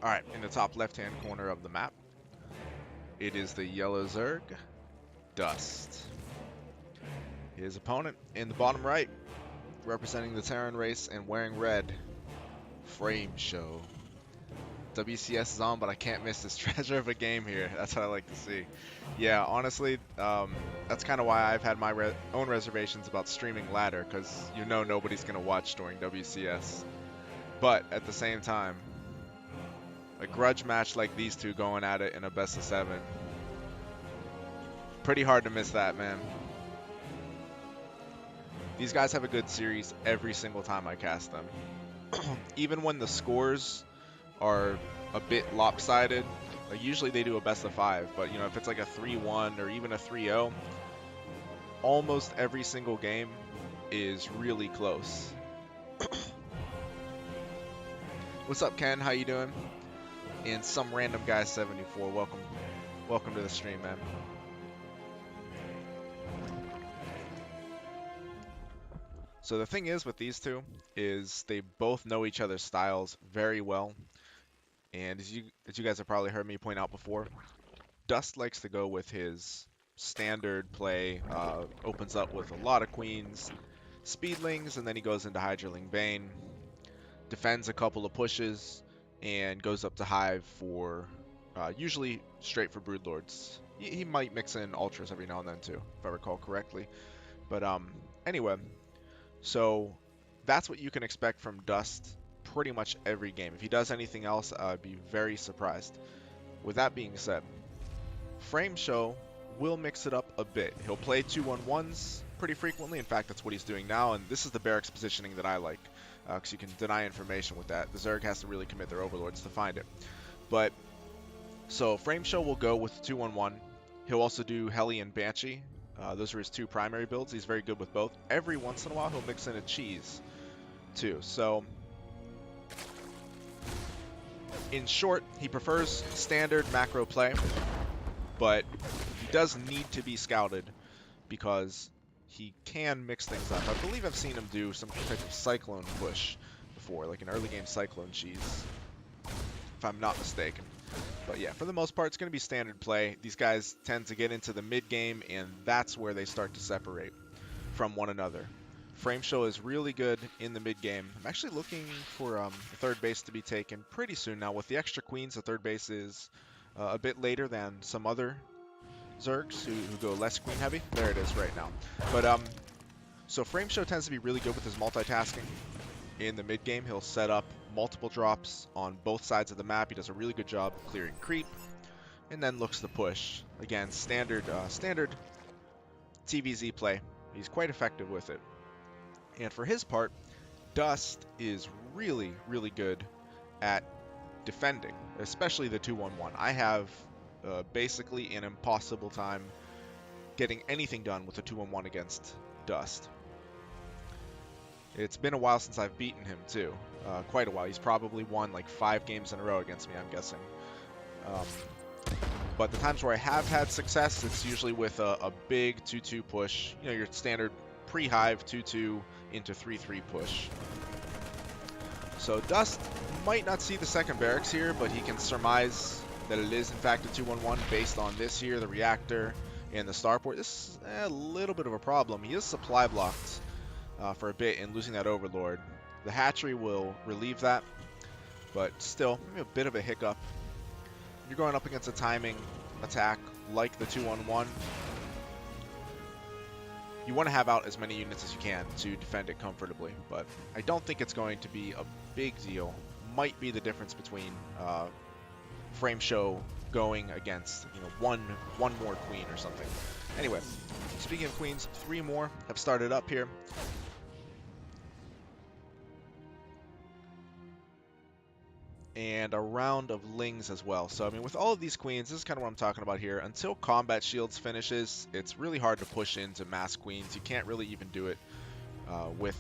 Alright, in the top left-hand corner of the map, it is the yellow Zerg, Dust. His opponent in the bottom right, representing the Terran race and wearing red, Frameshow. WCS is on, but I can't miss this treasure of a game here. That's what I like to see. Yeah, honestly, that's kind of why I've had my own reservations about streaming ladder, because you know nobody's going to watch during WCS. But at the same time, a grudge match like these two going at it in a best of 7. Pretty hard to miss that, man. These guys have a good series every single time I cast them. Even when the scores are a bit lopsided, like usually they do a best of 5, but you know, if it's like a 3-1 or even a 3-0, almost every single game is really close. What's up, Ken? How you doing? And some random guy 74. Welcome to the stream, man. So the thing is with these two is they both know each other's styles very well. And as you guys have probably heard me point out before, Dust likes to go with his standard play, opens up with a lot of queens, speedlings, and then he goes into Hydraling Bane, defends a couple of pushes, and goes up to Hive for usually straight for Broodlords. He might mix in Ultras every now and then too, if I recall correctly. But anyway, so that's what you can expect from Dust pretty much every game. If he does anything else, I'd be very surprised. With that being said, Frameshow will mix it up a bit. He'll play 2-1-1s pretty frequently. In fact, that's what he's doing now, and this is the barracks positioning that I like, because you can deny information with that. The Zerg has to really commit their overlords to find it. But, so Frameshow will go with 2-1-1. He'll also do Heli and Banshee. Those are his two primary builds. He's very good with both. Every once in a while, he'll mix in a cheese, too. So, in short, he prefers standard macro play, but he does need to be scouted because he can mix things up. I believe I've seen him do some type of Cyclone push before, like an early game Cyclone cheese, if I'm not mistaken. But yeah, for the most part, it's going to be standard play. These guys tend to get into the mid game, and that's where they start to separate from one another. Frameshow is really good in the mid game. I'm actually looking for the third base to be taken pretty soon now. With the extra queens, the third base is a bit later than some other Zergs who go less queen heavy. There it is right now. But so Frameshow tends to be really good with his multitasking. In the mid game, he'll set up multiple drops on both sides of the map. He does a really good job clearing creep, and then looks to push. Again, standard TvZ play. He's quite effective with it. And for his part, Dust is really, really good at defending, especially the 2-1-1. I have basically an impossible time getting anything done with a 2-1-1 against Dust. It's been a while since I've beaten him too, quite a while. He's probably won like 5 games in a row against me, I'm guessing. But the times where I have had success, it's usually with a big 2-2 push. You know, your standard pre-Hive 2-2 into 3-3 push. So Dust might not see the second barracks here, but he can surmise that it is in fact a 2-1-1 based on this here, the reactor and the starport. This is a little bit of a problem. He is supply blocked for a bit and losing that overlord. The hatchery will relieve that, but still maybe a bit of a hiccup. You're going up against a timing attack like the 2-1-1. You want to have out as many units as you can to defend it comfortably, but I don't think it's going to be a big deal. Might be the difference between Frameshow going against, you know, one more queen or something. Anyway, speaking of queens, 3 more have started up here. And a round of lings as well. So, I mean, with all of these queens, this is kind of what I'm talking about here. Until Combat Shields finishes, it's really hard to push into mass queens. You can't really even do it with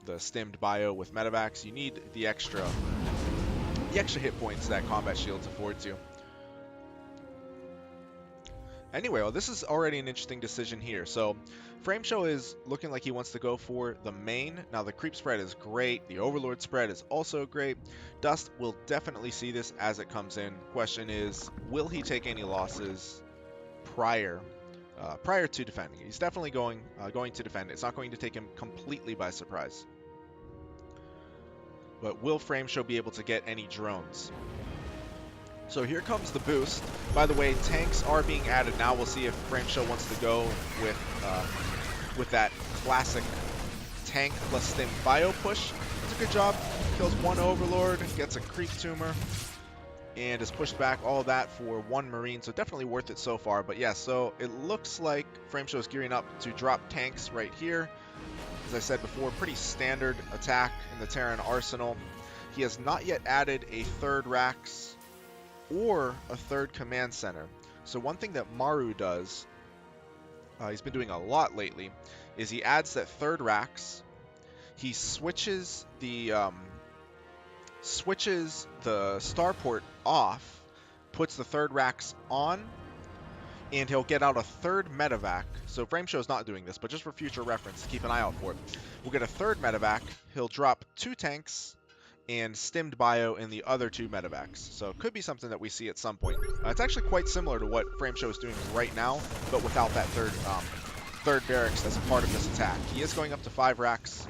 the stimmed bio with Medivacs. You need the extra hit points that Combat Shields affords you. Anyway, well, this is already an interesting decision here. So Frameshow is looking like he wants to go for the main. Now the creep spread is great. The overlord spread is also great. Dust will definitely see this as it comes in. Question is, will he take any losses prior to defending? He's definitely going to defend. It's not going to take him completely by surprise. But will Frameshow be able to get any drones? So here comes the boost. By the way, tanks are being added now. We'll see if Frameshow wants to go with that classic tank plus stim bio push. It's a good job. Kills one overlord, gets a creep tumor, and is pushed back. All that for one marine, so definitely worth it so far. But yeah, so it looks like Frameshow is gearing up to drop tanks right here. As I said before, pretty standard attack in the Terran arsenal. He has not yet added a third Rax or a third command center. So one thing that Maru does, he's been doing a lot lately, is he adds that third Rax. He switches the starport off, puts the third Rax on, and he'll get out a third medevac. So Frameshow is not doing this, but just for future reference, keep an eye out for it. We'll get a third medevac. He'll drop 2 tanks and stimmed bio in the other 2 medevacs. So it could be something that we see at some point. It's actually quite similar to what Frameshow is doing right now, but without that third barracks as a part of this attack. He is going up to 5 racks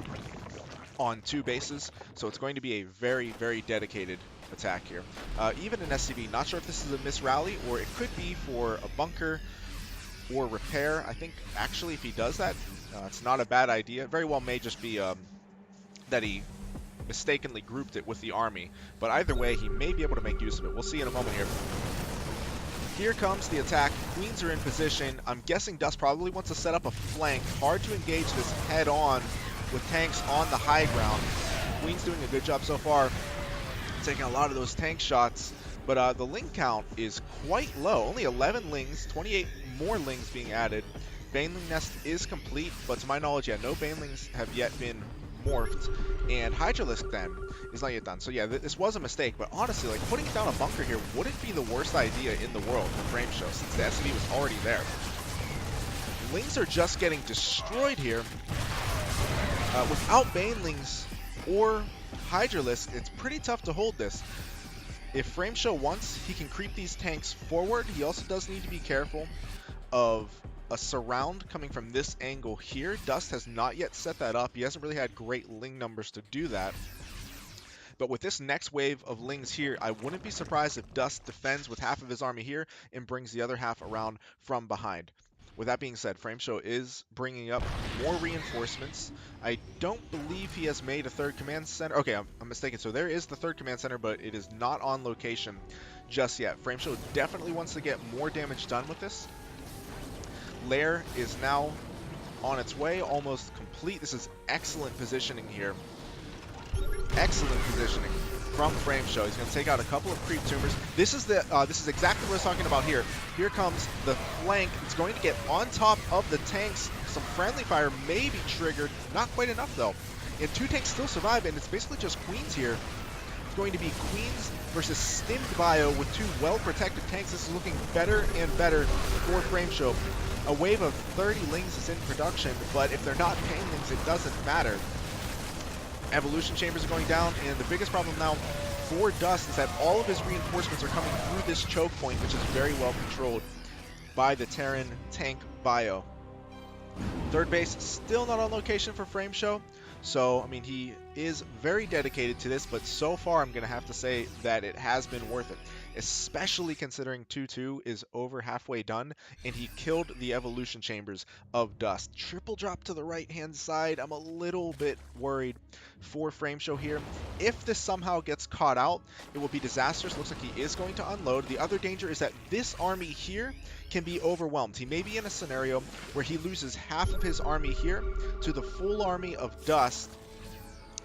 on 2 bases, so it's going to be a very, very dedicated attack here. Even in SCV, not sure if this is a misrally or it could be for a bunker or repair. I think actually if he does that, it's not a bad idea. It very well may just be that he mistakenly grouped it with the army, but either way he may be able to make use of it. We'll see in a moment here. Here comes the attack. Queens are in position. I'm guessing Dust probably wants to set up a flank. Hard to engage this head on with tanks on the high ground. Queen's doing a good job so far, taking a lot of those tank shots, but the ling count is quite low. Only 11 lings, 28 more lings being added. Baneling nest is complete, but to my knowledge, yeah, no banelings have yet been morphed, and Hydralisk then is not yet done. So yeah, this was a mistake, but honestly, like, putting it down a bunker here wouldn't be the worst idea in the world for Frameshow, since the SCV was already there. Lings are just getting destroyed here. Without banelings or Hydralisk, it's pretty tough to hold this. If Frameshow wants, he can creep these tanks forward. He also does need to be careful of a surround coming from this angle here. Dust has not yet set that up. He hasn't really had great ling numbers to do that. But with this next wave of lings here, I wouldn't be surprised if Dust defends with half of his army here and brings the other half around from behind. With that being said, Frameshow is bringing up more reinforcements. I don't believe he has made a third command center. Okay, I'm mistaken. So there is the third command center, but it is not on location just yet. Frameshow definitely wants to get more damage done with this. Lair is now on its way, almost complete. This is excellent positioning here. Excellent positioning from Frameshow. He's going to take out a couple of creep tumors. This is exactly what I was talking about here. Here comes the flank. It's going to get on top of the tanks. Some friendly fire may be triggered. Not quite enough though. And 2 tanks still survive, and it's basically just Queens here. It's going to be Queens versus stimmed bio with 2 well-protected tanks. This is looking better and better for Frameshow. A wave of 30 lings is in production, but if they're not banelings, it doesn't matter. Evolution chambers are going down, and the biggest problem now for Dust is that all of his reinforcements are coming through this choke point, which is very well controlled by the Terran tank bio. Third base still not on location for Frameshow, so I mean, he is very dedicated to this, but so far I'm going to have to say that it has been worth it, especially considering 2-2 is over halfway done, and he killed the evolution chambers of Dust. Triple drop to the right-hand side. I'm a little bit worried for Frameshow here. If this somehow gets caught out, it will be disastrous. Looks like he is going to unload. The other danger is that this army here can be overwhelmed. He may be in a scenario where he loses half of his army here to the full army of Dust,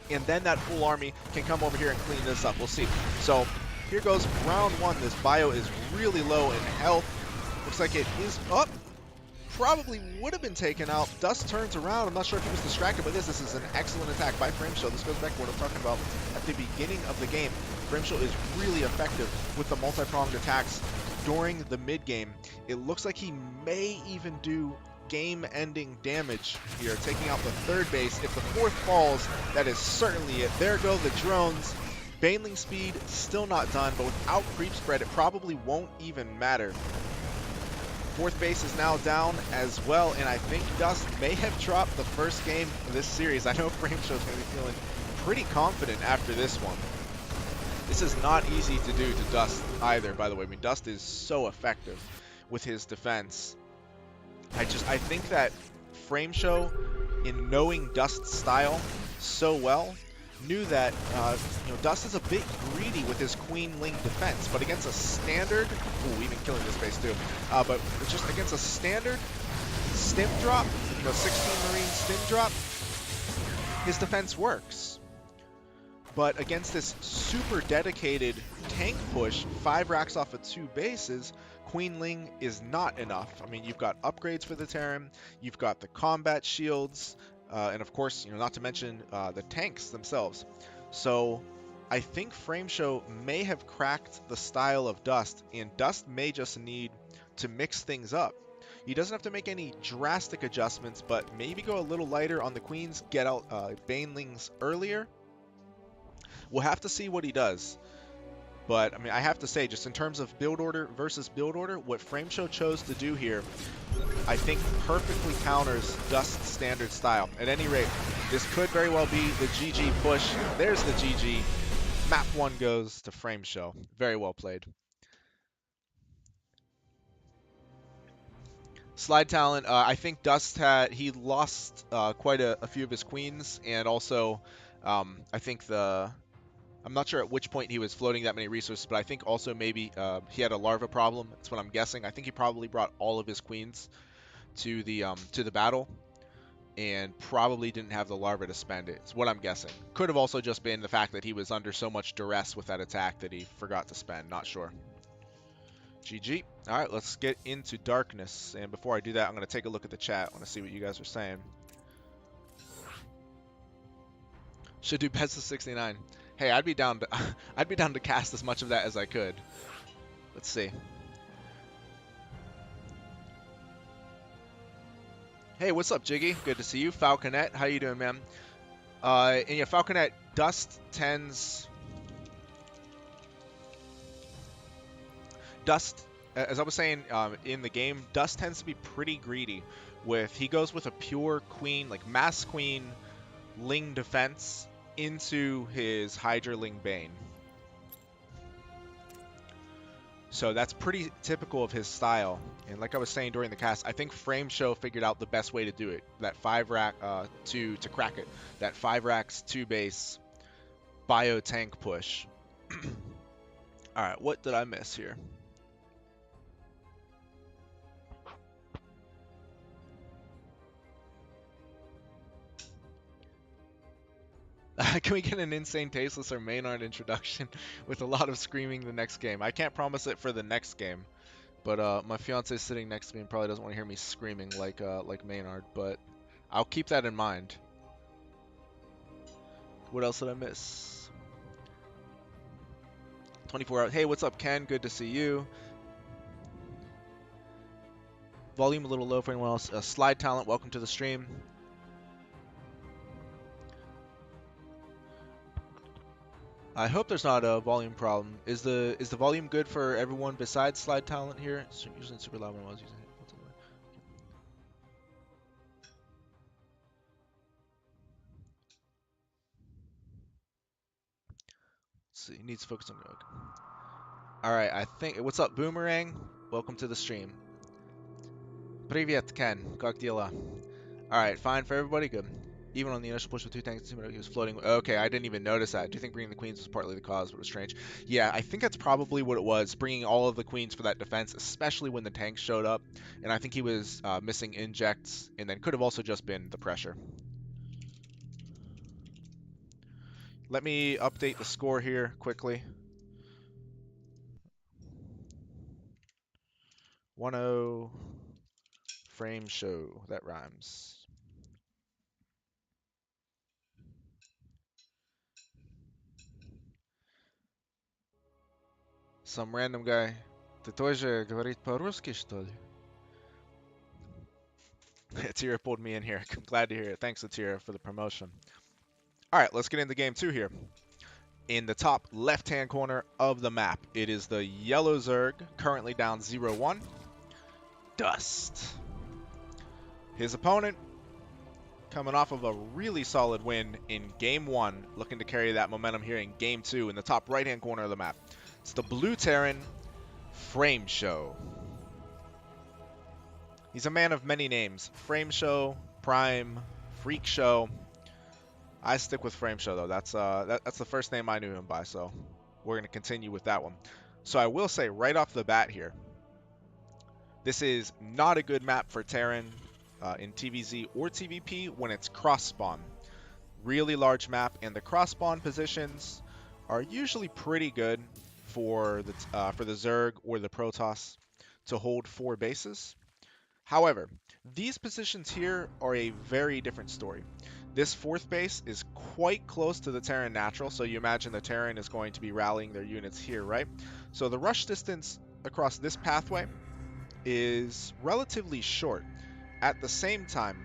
and then that full army can come over here and clean this up. We'll see. So here goes round 1. This bio is really low in health. Looks like it is up. Probably would have been taken out. Dust turns around. I'm not sure if he was distracted by this. This is an excellent attack by Frameshow. This goes back to what I'm talking about at the beginning of the game. Frameshow is really effective with the multi-pronged attacks during the mid game. It looks like he may even do game-ending damage here, taking out the third base. If the fourth falls, that is certainly it. There go the drones. Baneling speed still not done, but without creep spread, it probably won't even matter. Fourth base is now down as well, and I think Dust may have dropped the first game of this series. I know Frameshow's going to be feeling pretty confident after this one. This is not easy to do to Dust either, by the way. I mean, Dust is so effective with his defense. I think that Frameshow, in knowing Dust's style so well, knew that Dust is a bit greedy with his Queen Ling defense, but against a standard, even killing this base too, but just against a standard stim drop, 16 Marine stim drop, his defense works. But against this super dedicated tank push, 5 racks off of 2 bases, Queen Ling is not enough. I mean, you've got upgrades for the Terran, you've got the combat shields, and of course, not to mention the tanks themselves. So I think Frameshow may have cracked the style of Dust, and Dust may just need to mix things up. He doesn't have to make any drastic adjustments, but maybe go a little lighter on the Queens, get out Banelings earlier. We'll have to see what he does. But, I mean, I have to say, just in terms of build order versus build order, what Frameshow chose to do here, I think perfectly counters Dust's standard style. At any rate, this could very well be the GG push. There's the GG. Map 1 goes to Frameshow. Very well played. Slide talent, I think Dust he lost quite a few of his queens, and also I think I'm not sure at which point he was floating that many resources, but I think also maybe he had a larva problem. That's what I'm guessing. I think he probably brought all of his queens to the battle, and probably didn't have the larva to spend it. It's what I'm guessing. Could have also just been the fact that he was under so much duress with that attack that he forgot to spend. Not sure. GG. All right, let's get into darkness. And before I do that, I'm going to take a look at the chat. I want to see what you guys are saying. Should do best of 69. Hey, I'd be down to cast as much of that as I could. Let's see. Hey, what's up, Jiggy? Good to see you. Falconet, how you doing, man? And yeah, Falconet, Dust, as I was saying in the game, Dust tends to be pretty greedy. He goes with a pure queen, like mass queen, Ling defense into his Hydra Ling Bane. So that's pretty typical of his style. And like I was saying during the cast, I think Frameshow figured out the best way to do it. That 5 rack to crack it. That 5 racks 2 base bio tank push. All right, what did I miss here? Can we get an Insane Tasteless or Maynard introduction with a lot of screaming the next game? I can't promise it for the next game, but my fiance is sitting next to me and probably doesn't want to hear me screaming like Maynard, but I'll keep that in mind. What else did I miss? 24 hours. Hey, what's up, Ken? Good to see you. Volume a little low for anyone else. Slide Talent, welcome to the stream. I hope there's not a volume problem. Is the volume good for everyone besides Slide Talent here? It's usually super loud when I was using it. Let's see, needs to focus on Rogue. Alright, I think, what's up, Boomerang? Welcome to the stream. Привет, Ken. Как дела? Alright, fine for everybody, good. Even on the initial push with 2 tanks, he was floating. Okay, I didn't even notice that. Do you think bringing the queens was partly the cause, but it was strange? Yeah, I think that's probably what it was, bringing all of the queens for that defense, especially when the tanks showed up. And I think he was missing injects, and then could have also just been the pressure. Let me update the score here quickly. 1-0 Frameshow. That rhymes. Some random guy Ты тоже говорить по-русски, что ли? Atira pulled me in here. Glad to hear it. Thanks, Atira, for the promotion. All right, let's get into game 2 here. In the top left-hand corner of the map, it is the yellow Zerg, currently down 0-1. Dust. His opponent, coming off of a really solid win in game 1, looking to carry that momentum here in game 2 in the top right-hand corner of the map. It's the blue Terran, Frameshow. He's a man of many names. Frameshow, Prime, Freak Show. I stick with Frameshow though. That's the first name I knew him by, so we're gonna continue with that one. So I will say right off the bat here, this is not a good map for Terran in TvZ or TvP when it's cross spawn. Really large map, and the cross spawn positions are usually pretty good for the Zerg or the Protoss to hold 4 bases. However, these positions here are a very different story. This 4th base is quite close to the Terran natural, so you imagine the Terran is going to be rallying their units here, right? So the rush distance across this pathway is relatively short. At the same time,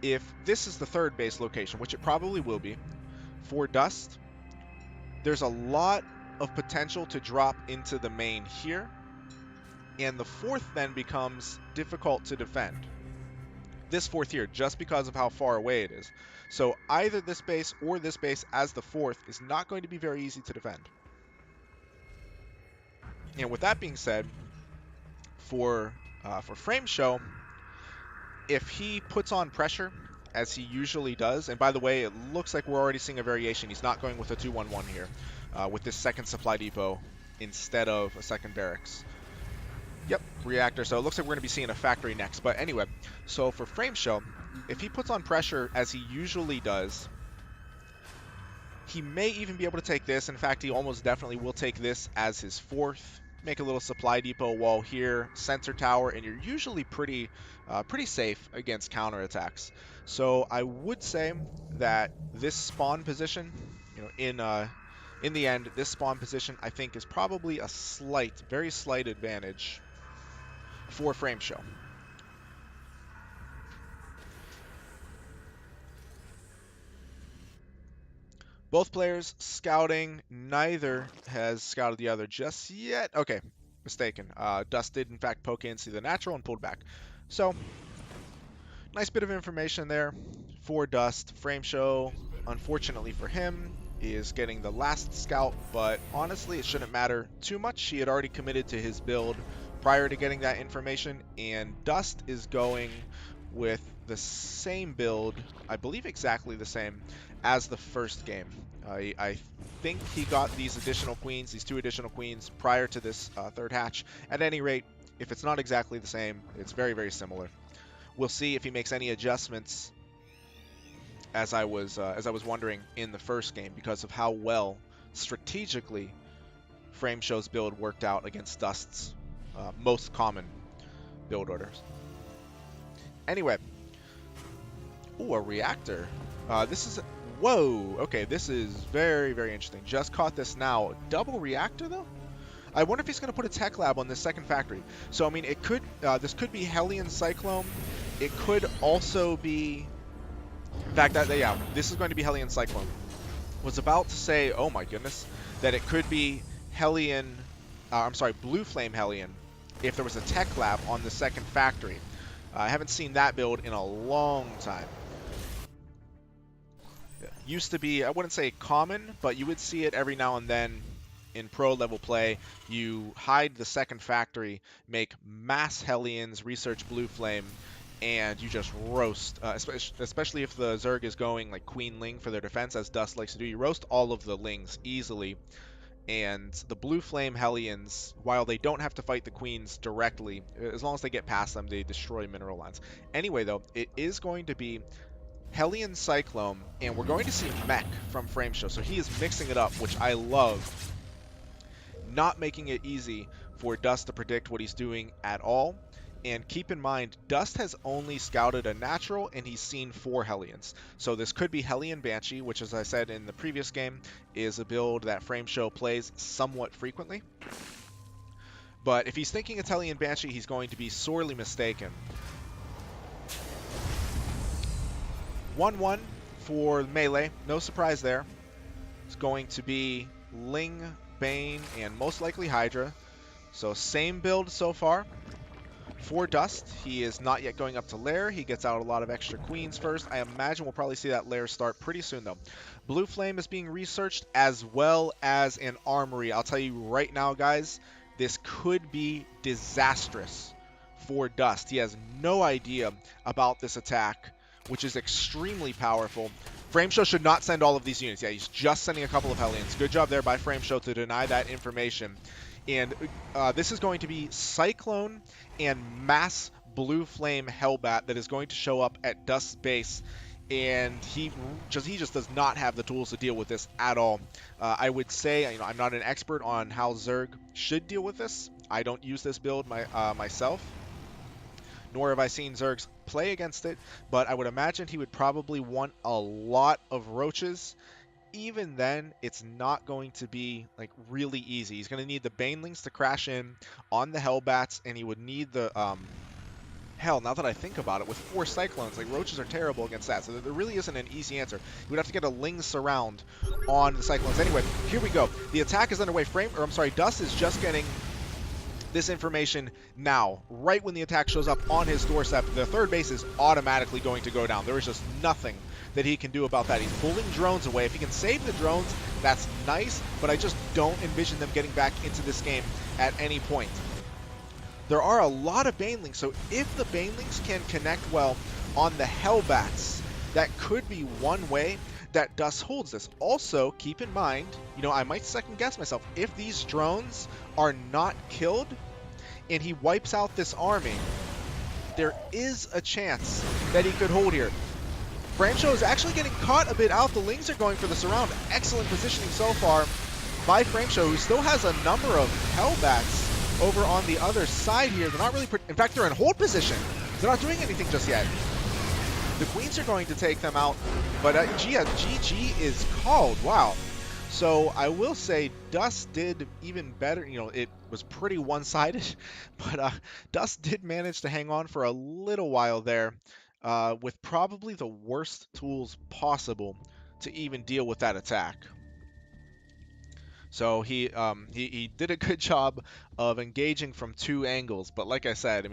if this is the 3rd base location, which it probably will be, for Dust, there's a lot of potential to drop into the main here, and the 4th then becomes difficult to defend. This 4th here, just because of how far away it is. So either this base or this base as the 4th is not going to be very easy to defend. And with that being said, for Frameshow, if he puts on pressure, as he usually does, and by the way, it looks like we're already seeing a variation. He's not going with a 2-1-1 here, with this 2nd supply depot instead of a 2nd barracks. Yep, reactor. So it looks like we're going to be seeing a factory next. But anyway, so for Frameshow, if he puts on pressure as he usually does, he may even be able to take this. In fact, he almost definitely will take this as his 4th. Make a little supply depot wall here, sensor tower, and you're usually pretty safe against counterattacks. So I would say that this spawn position, in the end, this spawn position I think is probably a very slight advantage for Frameshow. Both players scouting. Neither has scouted the other just yet. Okay, mistaken. Dust did in fact poke in, see the natural, and pulled back. So, nice bit of information there for Dust. Frameshow, unfortunately for him, is getting the last scout, but honestly it shouldn't matter too much. He had already committed to his build prior to getting that information, and Dust is going with the same build, I believe exactly the same, as the first game. I think he got these 2 additional queens prior to this 3rd hatch. At any rate, if it's not exactly the same, it's very, very similar. We'll see if he makes any adjustments, as I was wondering in the first game, because of how well strategically Frameshow's build worked out against Dust's most common build orders. Anyway, ooh, a reactor. Whoa, okay, this is very, very interesting. Just caught this now. Double reactor, though? I wonder if he's going to put a tech lab on this 2nd factory. So, I mean, this could be Hellion Cyclone. It could also be, in fact, yeah, this is going to be Hellion Cyclone. Was about to say, oh my goodness, that it could be Blue Flame Hellion, if there was a tech lab on the 2nd factory. I haven't seen that build in a long time. Used to be, I wouldn't say common, but you would see it every now and then in pro level play. You hide the 2nd factory, make mass Hellions, research Blue Flame, and you just roast, especially if the Zerg is going like Queen Ling for their defense, as Dust likes to do. You roast all of the Lings easily, and the Blue Flame Hellions, while they don't have to fight the Queens directly, as long as they get past them, they destroy mineral lines. Anyway, though, it is going to be Hellion Cyclone, and we're going to see Mech from Frameshow. So he is mixing it up, which I love. Not making it easy for Dust to predict what he's doing at all. And keep in mind, Dust has only scouted a natural, and he's seen 4 Hellions. So this could be Hellion Banshee, which, as I said in the previous game, is a build that Frameshow plays somewhat frequently. But if he's thinking Italian Banshee, he's going to be sorely mistaken. 1-1 for melee. No surprise there. It's going to be Ling, Bane, and most likely Hydra. So same build so far. For Dust, he is not yet going up to Lair. He gets out a lot of extra queens first. I imagine we'll probably see that Lair start pretty soon, though. Blue Flame is being researched, as well as an Armory. I'll tell you right now, guys, this could be disastrous for Dust. He has no idea about this attack, which is extremely powerful. Frameshow should not send all of these units. Yeah, he's just sending a couple of Hellions. Good job there by Frameshow to deny that information. And this is going to be Cyclone and mass Blue Flame Hellbat that is going to show up at Dust's base, and he just does not have the tools to deal with this at all. I would say, I'm not an expert on how Zerg should deal with this. I don't use this build myself, nor have I seen Zergs play against it, but I would imagine he would probably want a lot of roaches. Even then, it's not going to be like really easy. He's going to need the Banelings to crash in on the Hellbats, and he would need the hell, now that I think about it, with 4 Cyclones, like roaches are terrible against that, so there really isn't an easy answer. You would have to get a Ling surround on the Cyclones. Anyway, here we go. The attack is underway. Dust is just getting this information now, right when the attack shows up on his doorstep. The third base is automatically going to go down. There is just nothing that he can do about that. He's pulling drones away. If he can save the drones, that's nice, but I just don't envision them getting back into this game at any point. There are a lot of Banelings, so if the Banelings can connect well on the Hellbats, that could be one way that Dust holds this. Also, keep in mind, I might second guess myself, if these drones are not killed and he wipes out this army, there is a chance that he could hold here. Frameshow is actually getting caught a bit out. The Lings are going for the surround. Excellent positioning so far by Frameshow, who still has a number of Hellbats over on the other side here. They're not really, in fact, they're in hold position. They're not doing anything just yet. The Queens are going to take them out, but GG is called. Wow. So I will say Dust did even better. It was pretty one-sided, but Dust did manage to hang on for a little while there with probably the worst tools possible to even deal with that attack. So he did a good job of engaging from 2 angles, but like I said,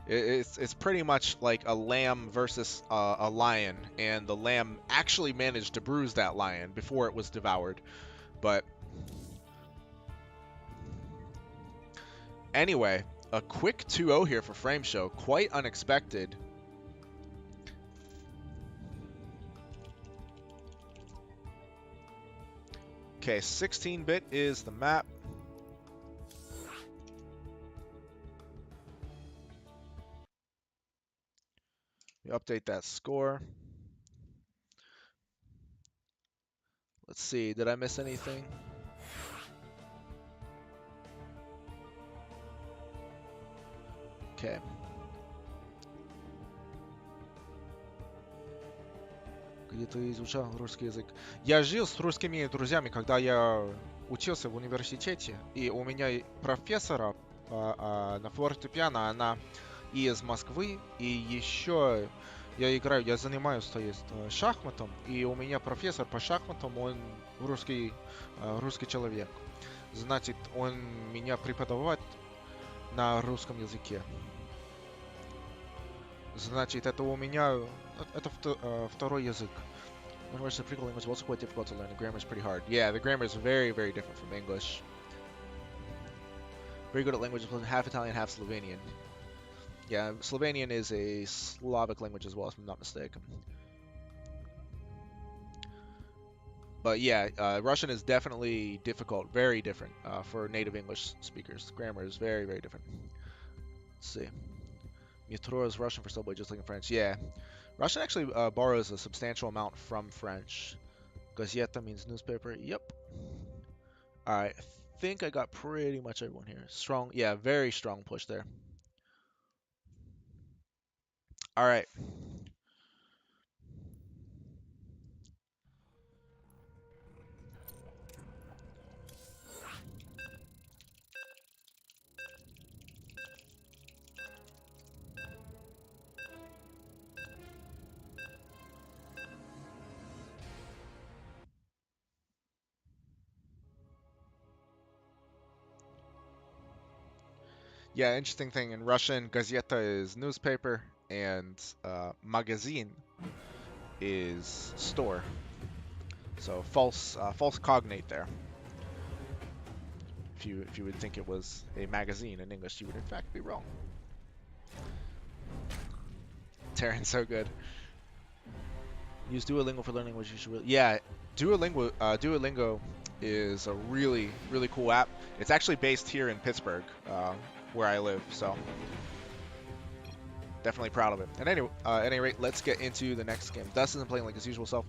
it's pretty much like a lamb versus a lion, and the lamb actually managed to bruise that lion before it was devoured. But anyway, a quick 2-0 here for Frameshow, quite unexpected. Okay, 16-bit is the map. We update that score. Let's see, did I miss anything? Okay. Где ты изучал русский язык? Я жил с русскими друзьями, когда я учился в университете, и у меня профессора на фортепиано, она из Москвы, и еще я занимаюсь, то есть, шахматом, и у меня профессор по шахматам, он русский человек. Значит, он меня преподавает на русском языке. Значит, это у меня, это второй язык. Language is a Greek language, also quite difficult to learn. The grammar is pretty hard. Yeah, the grammar is very, very different from English. Very good at languages, half Italian, half Slovenian. Yeah, Slovenian is a Slavic language as well, if I'm not mistaken. But yeah, Russian is definitely difficult, very different for native English speakers. The grammar is very, very different. Let's see. Metro is Russian for subway, just like in French. Yeah. Russian actually borrows a substantial amount from French. Gazeta means newspaper. Yep. Alright, I think I got pretty much everyone here. Strong, yeah, very strong push there. Alright. Yeah, interesting thing in Russian, gazeta is newspaper, and magazine is store. So false cognate there. If you would think it was a magazine in English, you would in fact be wrong. Terran's so good. Use Duolingo for learning language. You should really, yeah, Duolingo is a really cool app. It's actually based here in Pittsburgh, where I live. So definitely proud of it. And anyway, at any rate, let's get into the next game. Dust isn't playing like his usual self.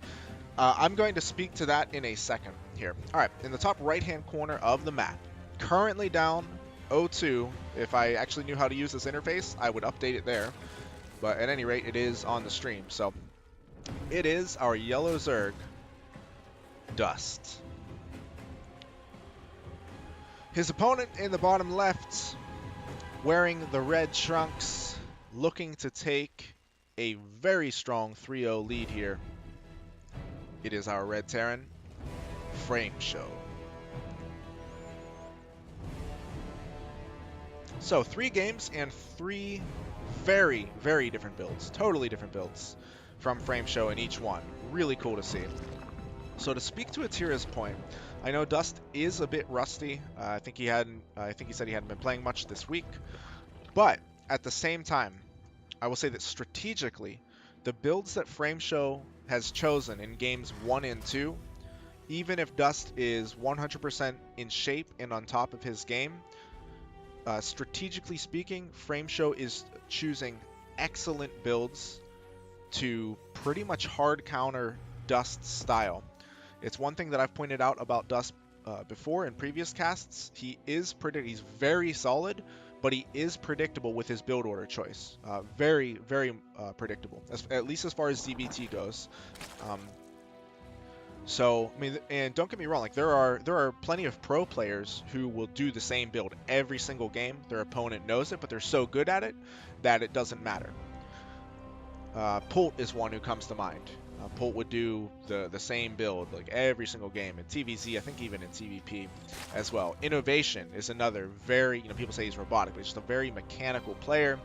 I'm going to speak to that in a second here. All right, in the top right-hand corner of the map, currently down 0-2. If I actually knew how to use this interface, I would update it there. But at any rate, it is on the stream. So it is our yellow Zerg, Dust. His opponent in the bottom left, wearing the red trunks, looking to take a very strong 3-0 lead here. It is our red Terran, Frameshow. So 3 games and 3 very different builds, totally different builds from Frameshow in each one. Really cool to see. So to speak to Atira's point, I know Dust is a bit rusty. I think he said he hadn't been playing much this week. But at the same time, I will say that strategically, the builds that Frameshow has chosen in games 1 and 2, even if Dust is 100% in shape and on top of his game, strategically speaking, Frameshow is choosing excellent builds to pretty much hard counter Dust's style. It's one thing that I've pointed out about Dust before in previous casts. He's very solid, but he is predictable with his build order choice. Very predictable, at least as far as ZVT goes. So, I mean, and don't get me wrong, like there are plenty of pro players who will do the same build every single game. Their opponent knows it, but they're so good at it that it doesn't matter. Pult is one who comes to mind. Pult would do the same build like every single game in TvZ, I think even in TvP as well. Innovation is another very, people say he's robotic, but he's just a very mechanical player.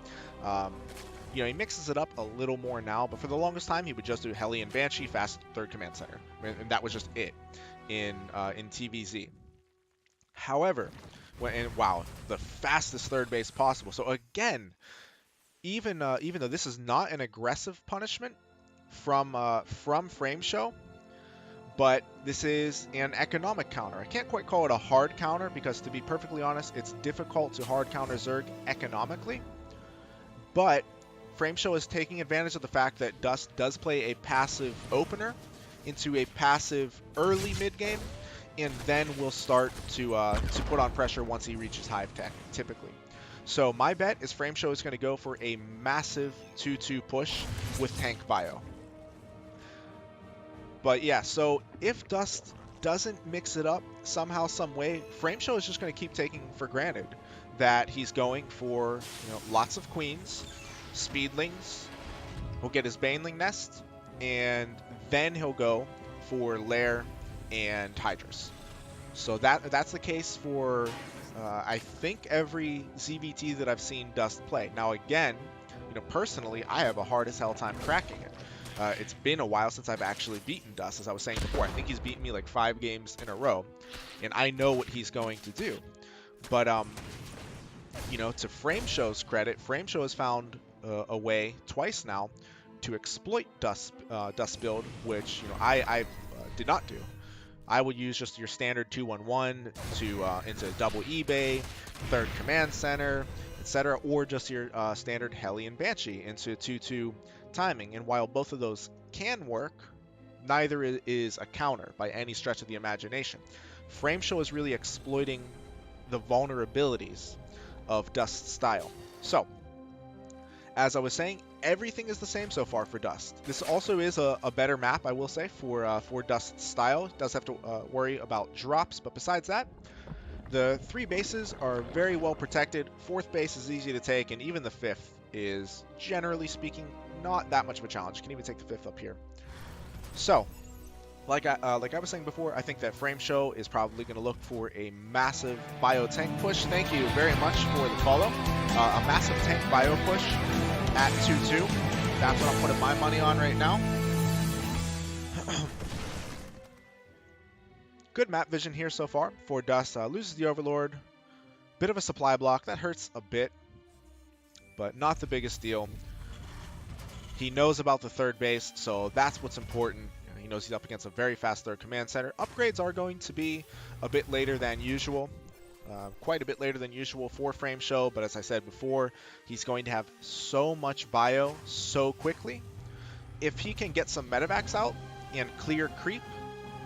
He mixes it up a little more now, but for the longest time he would just do Hellion Banshee, fast third command center, and that was just it in TvZ. However, wow, the fastest third base possible. So again, even though this is not an aggressive punishment from Frameshow, but this is an economic counter. I can't quite call it a hard counter because, to be perfectly honest, it's difficult to hard counter Zerg economically. But Frameshow is taking advantage of the fact that Dust does play a passive opener into a passive early mid game, and then will start to put on pressure once he reaches Hive Tech, typically. So my bet is Frameshow is going to go for a massive 2-2 push with tank bio. But yeah, so if Dust doesn't mix it up somehow, some way, Frameshow is just going to keep taking for granted that he's going for lots of queens, speedlings. He'll get his Baneling Nest, and then he'll go for Lair and Hydras. So that's the case for I think every ZVT that I've seen Dust play. Now again, personally, I have a hard as hell time cracking it. It's been a while since I've actually beaten Dust, as I was saying before. I think he's beaten me like 5 games in a row, and I know what he's going to do. But to Frameshow's credit, Frameshow has found a way twice now to exploit Dust build, which I did not do. I would use just your standard 2-1-1 into double eBay, third command center, etc., or just your standard Hellion Banshee into 2-2 timing. And while both of those can work, neither is a counter by any stretch of the imagination. Frameshow is really exploiting the vulnerabilities of Dust's style. So, as I was saying, everything is the same so far for Dust. This also is a better map, I will say, for Dust's style. It does have to worry about drops, but besides that, the 3 bases are very well protected. 4th base is easy to take, and even the 5th is, generally speaking, not that much of a challenge. You can even take the 5th up here. So, Like I was saying before, I think that Frameshow is probably going to look for a massive bio tank push. Thank you very much for the follow. A massive tank bio push at 2-2. That's what I'm putting my money on right now. Good map vision here so far for Dust. Loses the Overlord. Bit of a supply block. That hurts a bit, but not the biggest deal. He knows about the third base, so that's what's important. He knows he's up against a very fast third command center. Upgrades are going to be a bit later than usual. Quite a bit later than usual for Frameshow, but as I said before, he's going to have so much bio so quickly. If he can get some medevacs out and clear creep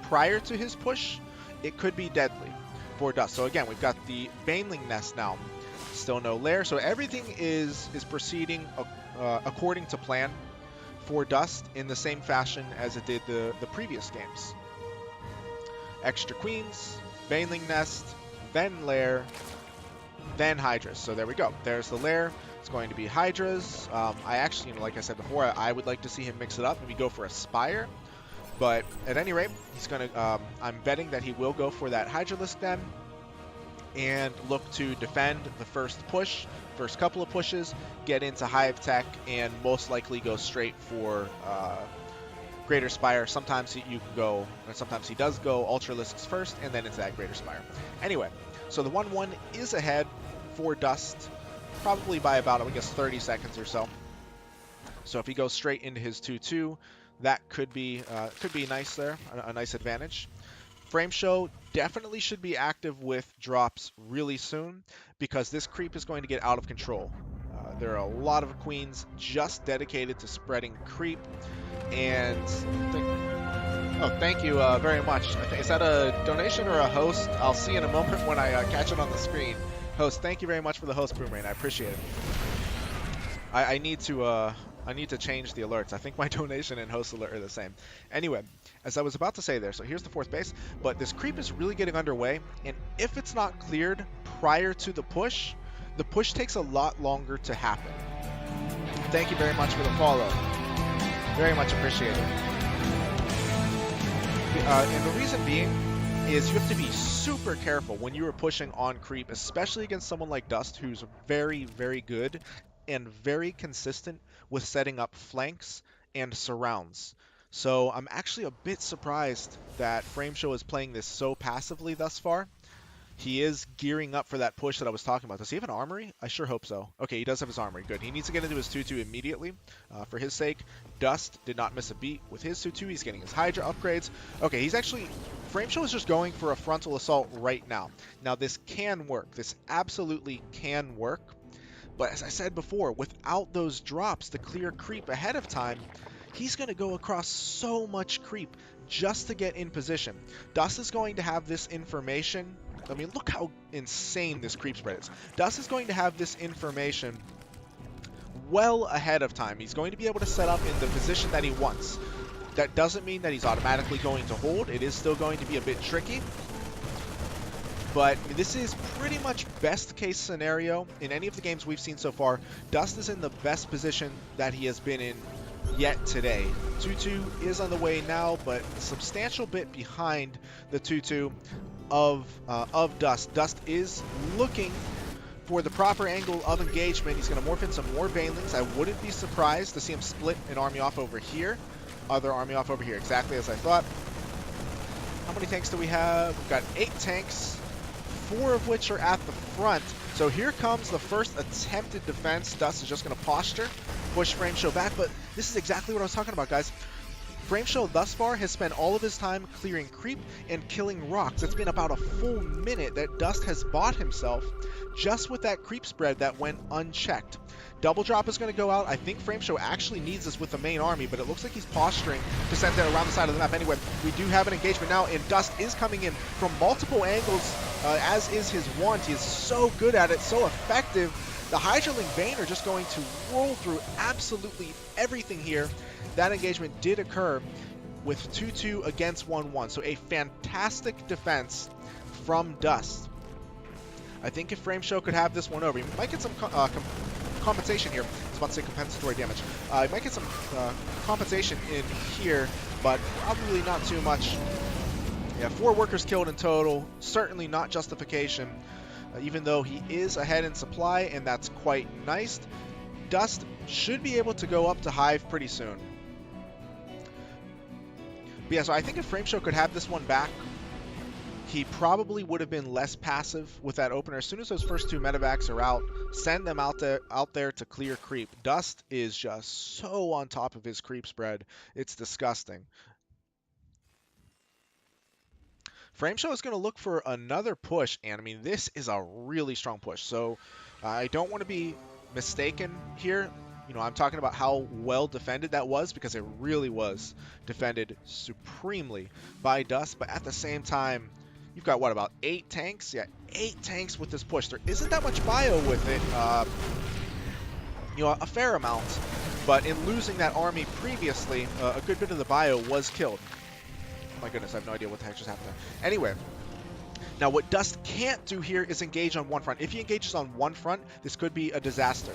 prior to his push, it could be deadly for Dust. So again, we've got the Baneling Nest now. Still no lair, so everything is proceeding according to plan for Dust in the same fashion as it did the previous games. Extra queens, Baneling Nest, then lair, then hydras. So there we go. There's the lair. It's going to be hydras. I actually, like I said before, I would like to see him mix it up, maybe go for a spire. But at any rate, he's going to. I'm betting that he will go for that hydralisk then, and look to defend the first couple of pushes, get into Hive Tech, and most likely go straight for Greater Spire. Sometimes you can go, or sometimes he does go Ultralisks first, and then into that Greater Spire. Anyway, so the 1-1 is ahead for Dust, probably by about, I guess, 30 seconds or so. So if he goes straight into his 2-2, that could be nice there, a nice advantage. Frameshow definitely should be active with drops really soon, because this creep is going to get out of control. There are a lot of queens just dedicated to spreading creep, and thank you very much. Is that a donation or a host? I'll see in a moment when I catch it on the screen. Host, thank you very much for the host, Boomerang. I appreciate it. I need to change the alerts. I think my donation and host alert are the same. Anyway, as I was about to say there, so here's the fourth base, but this creep is really getting underway, and if it's not cleared prior to the push takes a lot longer to happen. Thank you very much for the follow. Very much appreciated. And the reason being is you have to be super careful when you are pushing on creep, especially against someone like Dust, who's very, very good and very consistent with setting up flanks and surrounds. So I'm actually a bit surprised that Frameshow is playing this so passively thus far. He is gearing up for that push that I was talking about. Does he have an armory? I sure hope so. Okay, he does have his armory. Good. He needs to get into his 2-2 immediately for his sake. Dust did not miss a beat with his 2-2. He's getting his Hydra upgrades. Okay, he's actually... Frameshow is just going for a frontal assault right now. Now, this can work. This absolutely can work. But as I said before, without those drops to clear creep ahead of time, he's going to go across so much creep just to get in position. Dust is going to have this information. I mean, look how insane this creep spread is. Dust is going to have this information well ahead of time. He's going to be able to set up in the position that he wants. That doesn't mean that he's automatically going to hold. It is still going to be a bit tricky. But this is pretty much best case scenario in any of the games we've seen so far. Dust is in the best position that he has been in yet today. 2-2 is on the way now, but a substantial bit behind the 2-2 of Dust. Dust is looking for the proper angle of engagement. He's going to morph in some more Banelings. I wouldn't be surprised to see him split an army off over here. Other army off over here, exactly as I thought. How many tanks do we have? We've got 8 tanks, 4 of which are at the front. So here comes the first attempted defense. Dust is just going to posture, push Frameshow back, but this is exactly what I was talking about, guys. Frameshow thus far has spent all of his time clearing creep and killing rocks. It's been about a full minute that Dust has bought himself just with that creep spread that went unchecked. Double drop is going to go out. I think Frameshow actually needs this with the main army, but it looks like he's posturing to send that around the side of the map. Anyway, we do have an engagement now, and Dust is coming in from multiple angles, as is his wont. He is so good at it, so effective. The Hydraling Bane are just going to roll through absolutely everything here. That engagement did occur with 2-2 against 1-1, so a fantastic defense from Dust. I think if Frameshow could have this one over, he might get some compensation here. was about to say compensatory damage. He might get some compensation in here, but probably not too much. Yeah, 4 workers killed in total. Certainly not justification, even though he is ahead in supply, and that's quite nice. Dust should be able to go up to Hive pretty soon. But yeah, so I think if Frameshow could have this one back, he probably would have been less passive with that opener. As soon as those first 2 medevacs are out, send them out there to clear creep. Dust is just so on top of his creep spread. It's disgusting. Frameshow is going to look for another push, and I mean, this is a really strong push. So I don't want to be mistaken here. You know, I'm talking about how well defended that was, because it really was defended supremely by Dust. But at the same time, you've got, what, about 8 tanks? Yeah, 8 tanks with this push. There isn't that much bio with it. You know, a fair amount. But in losing that army previously, a good bit of the bio was killed. Oh my goodness, I have no idea what the heck just happened there. Anyway, now what Dust can't do here is engage on one front. If he engages on one front, this could be a disaster.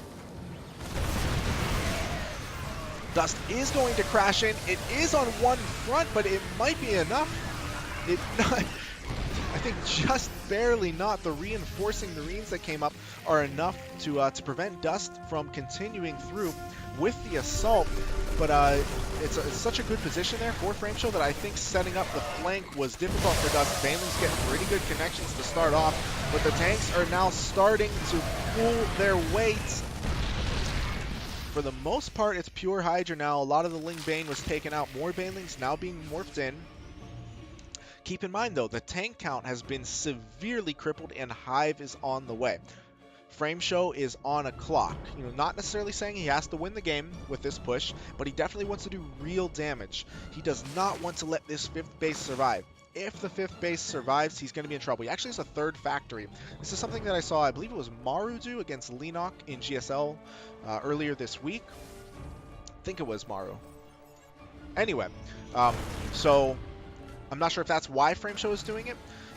Dust is going to crash in. It is on one front, but it might be enough. I think just barely not. The reinforcing Marines that came up are enough to prevent Dust from continuing through with the assault. But it's such a good position there for Frameshow that I think setting up the flank was difficult for Dust. Baneling's getting pretty good connections to start off, but the tanks are now starting to pull their weight. For the most part, it's pure Hydra now. A lot of the Ling Bane was taken out. More Banelings now being morphed in. Keep in mind, though, the tank count has been severely crippled, and Hive is on the way. Frameshow is on a clock. You know, not necessarily saying he has to win the game with this push, but he definitely wants to do real damage. He does not want to let this 5th base survive. If the 5th base survives, he's going to be in trouble. He actually has a 3rd factory. This is something that I saw, I believe it was Maru do against Lenok in GSL earlier this week. I think it was Maru. Anyway, so I'm not sure if that's why Frameshow is doing it,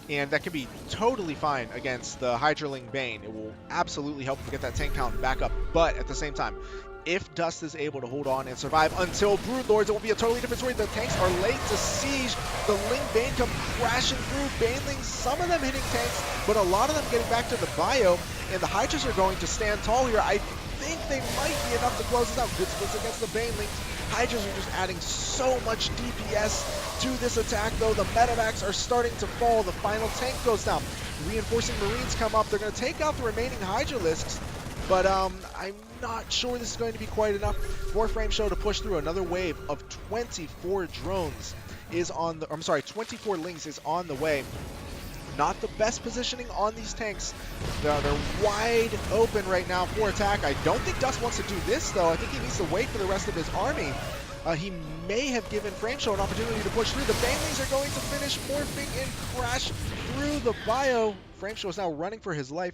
and that can be totally fine against the Hydraling Bane. It will absolutely help him get that tank count back up, but at the same time, if Dust is able to hold on and survive until Broodlords, it will be a totally different story. The tanks are late to siege. The Ling Bane come crashing through. Banelings, some of them hitting tanks, but a lot of them getting back to the bio, and the Hydras are going to stand tall here. I think they might be enough to close this out. Good splits against the Banelings. Hydras are just adding so much DPS to this attack, though. The medevacs are starting to fall. The final tank goes down. Reinforcing Marines come up. They're going to take out the remaining Hydralisks, but I'm not sure this is going to be quite enough for Frameshow to push through. Another wave of 24 drones is on the, I'm sorry, 24 Lings is on the way. Not the best positioning on these tanks. They're wide open right now for attack. I don't think Dust wants to do this, though. I think he needs to wait for the rest of his army. He may have given Frameshow an opportunity to push through. The Banelings are going to finish morphing and crash through the bio. Frameshow is now running for his life.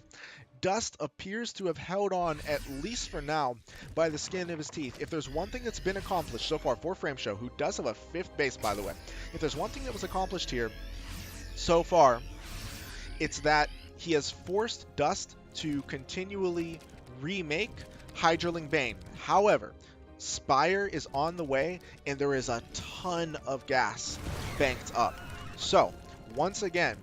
Dust appears to have held on, at least for now, by the skin of his teeth. If there's one thing that's been accomplished so far for Frameshow, who does have a 5th base, by the way, if there's one thing that was accomplished here so far, it's that he has forced Dust to continually remake Hydraling Bane. However, Spire is on the way, and there is a ton of gas banked up. So, once again,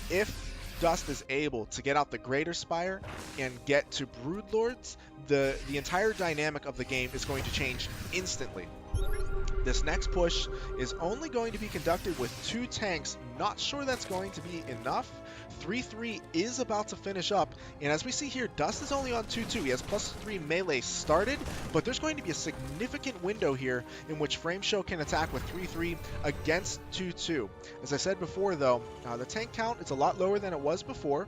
if Dust is able to get out the Greater Spire and get to Broodlords, the entire dynamic of the game is going to change instantly. This next push is only going to be conducted with 2 tanks. Not sure that's going to be enough. 3-3 is about to finish up, and as we see here, Dust is only on 2-2. He has +3 melee started, but there's going to be a significant window here in which Frameshow can attack with 3-3 against 2-2. As I said before, though, the tank count is a lot lower than it was before.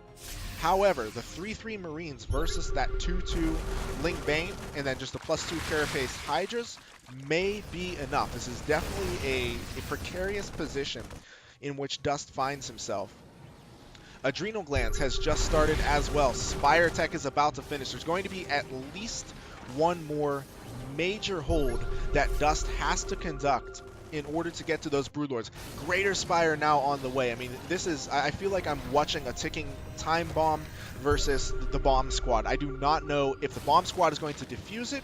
However, the 3-3 Marines versus that 2-2 Ling Bane, and then just the +2 Carapace Hydras may be enough. This is definitely a precarious position in which Dust finds himself. Adrenal Glands has just started as well. Spire Tech is about to finish. There's going to be at least one more major hold that Dust has to conduct in order to get to those Broodlords. Greater Spire now on the way. I mean, this is, I feel like I'm watching a ticking time bomb versus the bomb squad. I do not know if the bomb squad is going to defuse it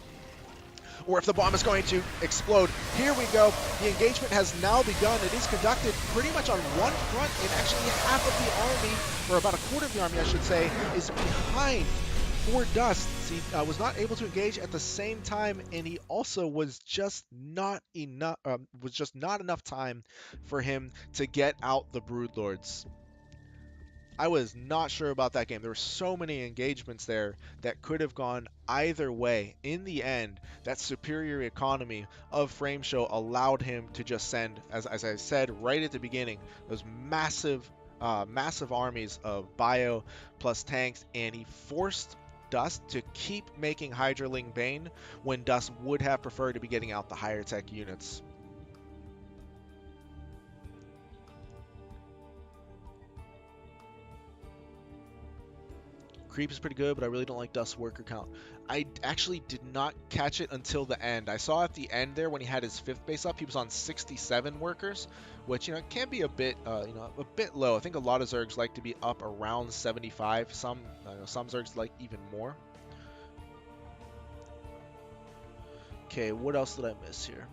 or if the bomb is going to explode. Here we go. The engagement has now begun. It is conducted pretty much on one front, and actually half of the army, or about a quarter of the army, I should say, is behind for Dust. He was not able to engage at the same time, and he also was just not enough. Was just not enough time for him to get out the Broodlords. I was not sure about that game. There were so many engagements there that could have gone either way. In the end, that superior economy of Frameshow allowed him to just send, as I said right at the beginning, those massive armies of bio plus tanks, and he forced Dust to keep making Hydraling Bane when Dust would have preferred to be getting out the higher tech units. Creep is pretty good, but I really don't like Dust's worker count. I actually did not catch it until the end. I saw at the end there when he had his 5th base up, he was on 67 workers, which, you know, can be a bit, a bit low. I think a lot of Zergs like to be up around 75. Some Zergs like even more. Okay, what else did I miss here?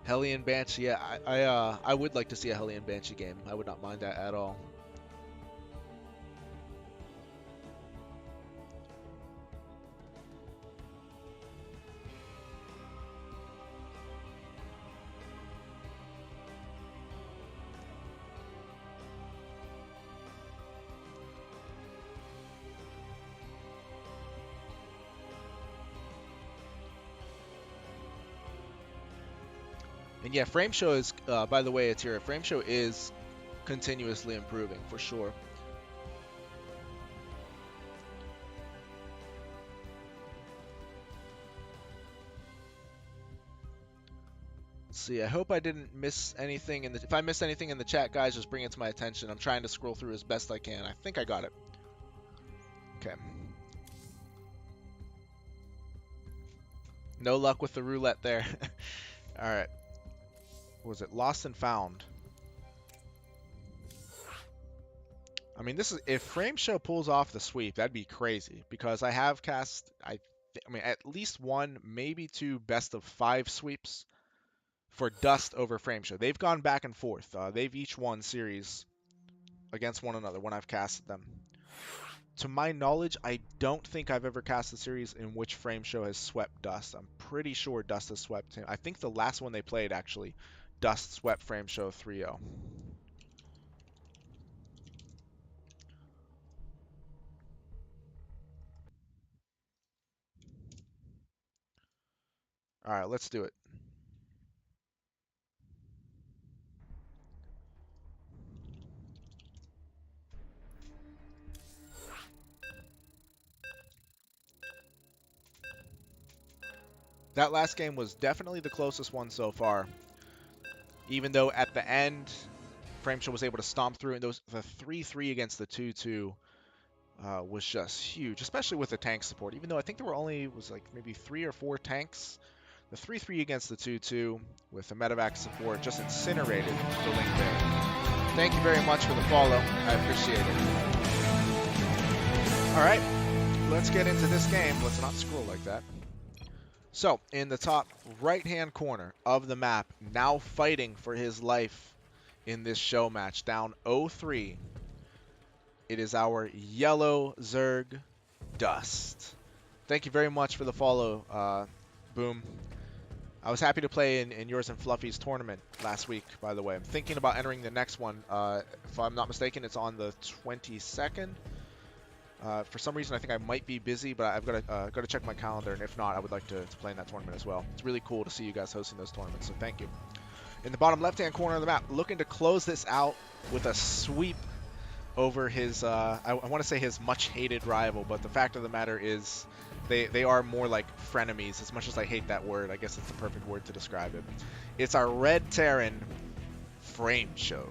Hellion Banshee, yeah, I would like to see a Hellion Banshee game. I would not mind that at all. And yeah, Frameshow is, by the way, it's here. Frameshow is continuously improving, for sure. Let's see, I hope I didn't miss anything in the... If I missed anything in the chat, guys, just bring it to my attention. I'm trying to scroll through as best I can. I think I got it. Okay. No luck with the roulette there. Alright. What was it? Lost and Found. I mean, this is... If Frameshow pulls off the sweep, that'd be crazy. Because I have cast... I mean, at least one, maybe two best of 5 sweeps for Dust over Frameshow. They've gone back and forth. They've each won series against one another when I've casted them. To my knowledge, I don't think I've ever cast a series in which Frameshow has swept Dust. I'm pretty sure Dust has swept him. I think the last one they played, actually, Dust swept Frameshow 3-0. Alright, let's do it. That last game was definitely the closest one so far. Even though at the end, Frameshow was able to stomp through, and the 3-3 against the 2-2 was just huge, especially with the tank support. Even though I think there were only, like maybe 3 or 4 tanks, the 3-3 against the 2-2 with the medevac support just incinerated the link there. Thank you very much for the follow. I appreciate it. All right, let's get into this game. Let's not scroll like that. So, in the top right-hand corner of the map, now fighting for his life in this show match, down 0-3, it is our yellow Zerg, Dust. Thank you very much for the follow, Boom. I was happy to play in yours and Fluffy's tournament last week, by the way. I'm thinking about entering the next one. If I'm not mistaken, it's on the 22nd. For some reason, I think I might be busy, but I've got to check my calendar, and if not, I would like to play in that tournament as well. It's really cool to see you guys hosting those tournaments, so thank you. In the bottom left-hand corner of the map, looking to close this out with a sweep over his, I want to say his much-hated rival, but the fact of the matter is they are more like frenemies. As much as I hate that word, I guess it's the perfect word to describe it. It's our Red Terran Frameshow.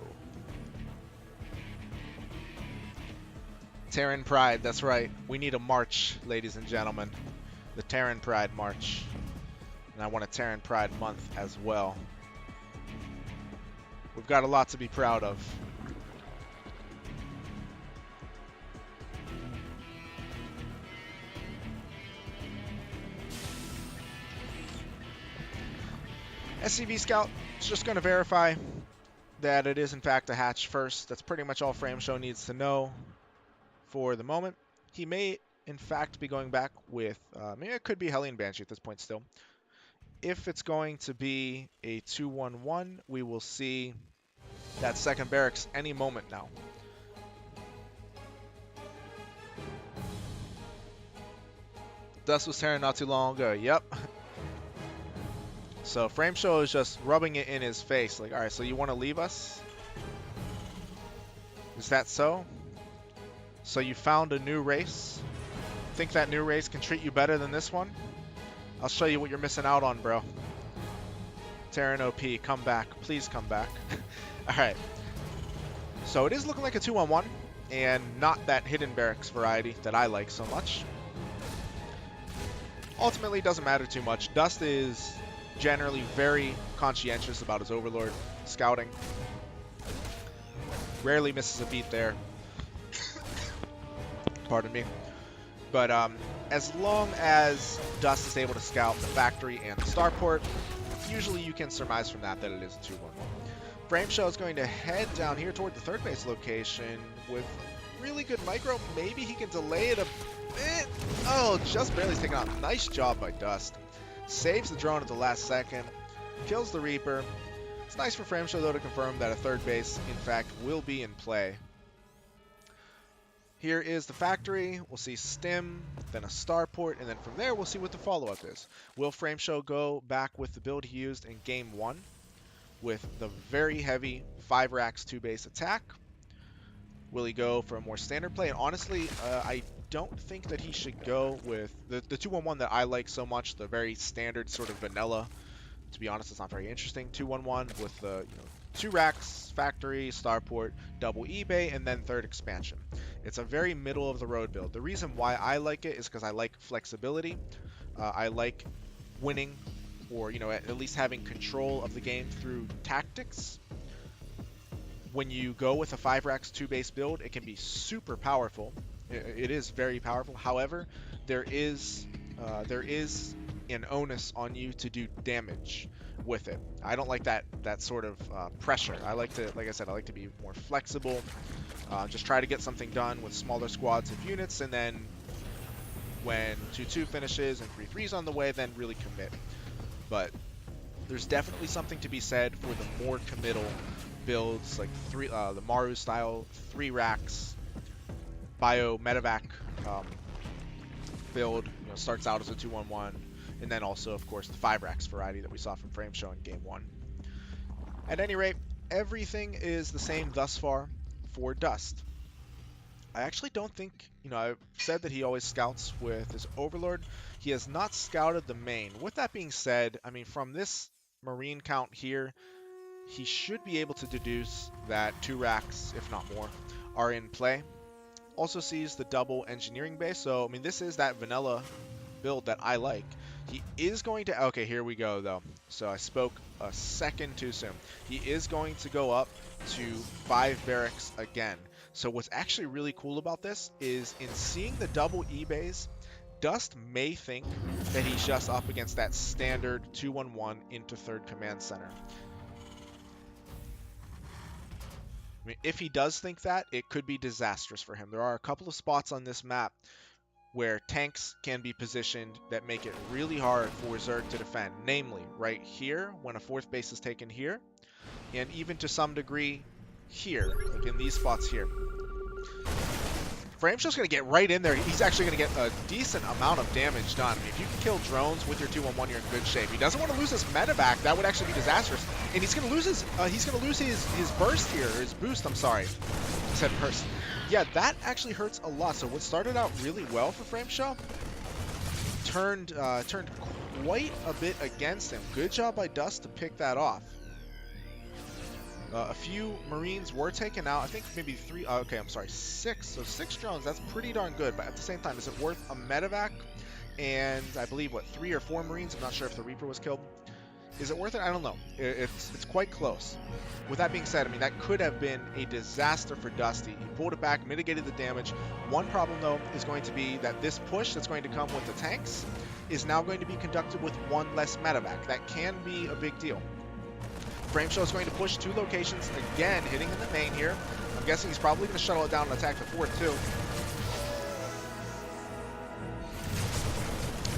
Terran Pride, that's right. We need a march, ladies and gentlemen. The Terran Pride March. And I want a Terran Pride month as well. We've got a lot to be proud of. SCV Scout is just going to verify that it is in fact a hatch first. That's pretty much all Frameshow needs to know for the moment. He may in fact be going back with, maybe it could be Hellion Banshee at this point still. If it's going to be a 2-1-1, we will see that second barracks any moment now. Dust was tearing not too long ago. Yep. So Frameshow is just rubbing it in his face. Like, all right, so you want to leave us? Is that so? So you found a new race? Think that new race can treat you better than this one? I'll show you what you're missing out on, bro. Terran OP, come back. Please come back. All right. So it is looking like a 2-on-1, and not that hidden barracks variety that I like so much. Ultimately, it doesn't matter too much. Dust is generally very conscientious about his Overlord scouting. Rarely misses a beat there. Pardon me. But as long as Dust is able to scout the factory and the starport, usually you can surmise from that that it is a 2-1-1. Frameshow is going to head down here toward the third base location with really good micro. Maybe he can delay it a bit. Oh, just barely taken out. Nice job by Dust. Saves the drone at the last second. Kills the Reaper. It's nice for Frameshow, though, to confirm that a third base, in fact, will be in play. Here is the factory. We'll see Stim, then a starport, and then from there we'll see what the follow-up is. Will Frameshow go back with the build he used in Game 1 with the very heavy 5 racks 2 base attack? Will he go for a more standard play? And honestly, I don't think that he should go with the 2-1-1 that I like so much, the very standard sort of vanilla. To be honest, it's not very interesting. 2-1-1 with the 2 racks, factory, starport, double eBay, and then third expansion. It's a very middle of the road build. The reason why I like it is because I like flexibility. I like winning, or at least having control of the game through tactics. When you go with a 5 racks 2 base build, it can be super powerful. It is very powerful. However, there is an onus on you to do damage with it. I don't like that sort of pressure. I like to, like I said, I like to be more flexible. Just try to get something done with smaller squads of units, and then when 2-2 finishes and 3-3's on the way, then really commit. But there's definitely something to be said for the more committal builds, like the Maru style 3 racks bio medevac build. Starts out as a 2-1-1, and then also, of course, the 5 racks variety that we saw from Frameshow in Game 1. At any rate, everything is the same thus far for Dust. I actually don't think, I've said that he always scouts with his Overlord. He has not scouted the main. With that being said, I mean, from this Marine count here, he should be able to deduce that 2 racks, if not more, are in play. Also sees the double engineering base, so, I mean, this is that vanilla build that I like. He is going to, okay, here we go, though. So I spoke a second too soon. He is going to go up to 5 barracks again. So what's actually really cool about this is in seeing the double E-bays, Dust may think that he's just up against that standard 2-1-1 into 3rd command center. I mean, if he does think that, it could be disastrous for him. There are a couple of spots on this map where tanks can be positioned that make it really hard for Zerg to defend. Namely, right here, when a 4th base is taken here, and even to some degree here, like in these spots here. Frameshow's going to get right in there. He's actually going to get a decent amount of damage done. I mean, if you can kill drones with your 2-1-1, you're in good shape. He doesn't want to lose his medevac. That would actually be disastrous. And he's going to lose his burst here, or his boost. I'm sorry, I said burst. Yeah, that actually hurts a lot. So what started out really well for Frameshow turned quite a bit against him. Good job by Dust to pick that off. A few Marines were taken out. I think maybe 3. Okay, I'm sorry, 6. So 6 drones. That's pretty darn good. But at the same time, is it worth a medevac? And I believe 3 or 4 Marines. I'm not sure if the Reaper was killed. Is it worth it? I don't know. It's quite close. With that being said, I mean, that could have been a disaster for Dusty. He pulled it back, mitigated the damage. One problem, though, is going to be that this push that's going to come with the tanks is now going to be conducted with one less medevac. That can be a big deal. Frameshow is going to push 2 locations, again, hitting in the main here. I'm guessing he's probably going to shuttle it down and attack the 4th, too.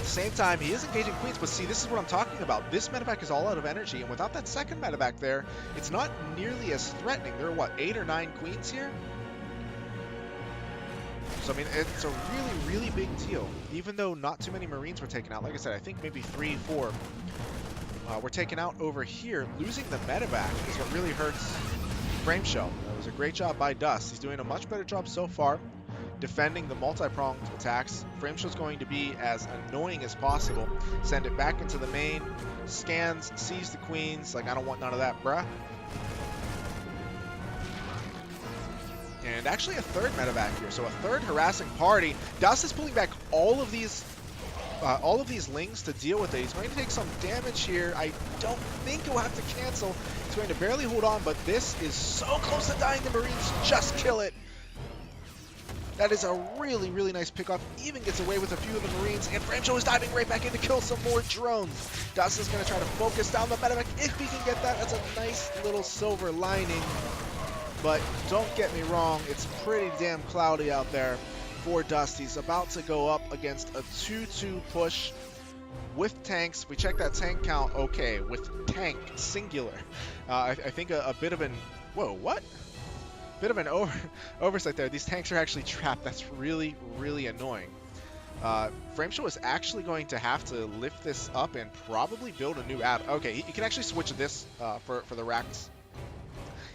Same time, he is engaging queens, but see, this is what I'm talking about. This medevac is all out of energy, and without that second medevac there, it's not nearly as threatening. There are, what, 8 or 9 queens here? So, I mean, it's a really, really big deal. Even though not too many Marines were taken out. Like I said, I think maybe 3, 4 were taken out over here. Losing the medevac is what really hurts Frameshow. That was a great job by Dust. He's doing a much better job so far defending the multi-pronged attacks. Frameshow's going to be as annoying as possible. Send it back into the main, scans, sees the queens, like I don't want none of that, bruh. And actually a third medevac here, so a third harassing party. Dust is pulling back all of these lings to deal with it. He's going to take some damage here. I don't think he'll have to cancel. He's going to barely hold on, but this is so close to dying. The Marines just kill it. That is a really, really nice pickoff. Even gets away with a few of the Marines, and Frameshow is diving right back in to kill some more drones. Dust is going to try to focus down the medevac. If he can get that, that's a nice little silver lining. But don't get me wrong, it's pretty damn cloudy out there for Dust. He's about to go up against a 2-2 push with tanks. We check that tank count. Okay, with tank, singular. I think a bit of an... Whoa, what? Bit of an oversight there. These tanks are actually trapped. That's really, really annoying. Frameshow is actually going to have to lift this up and probably build a new add. Okay, he can actually switch this for the racks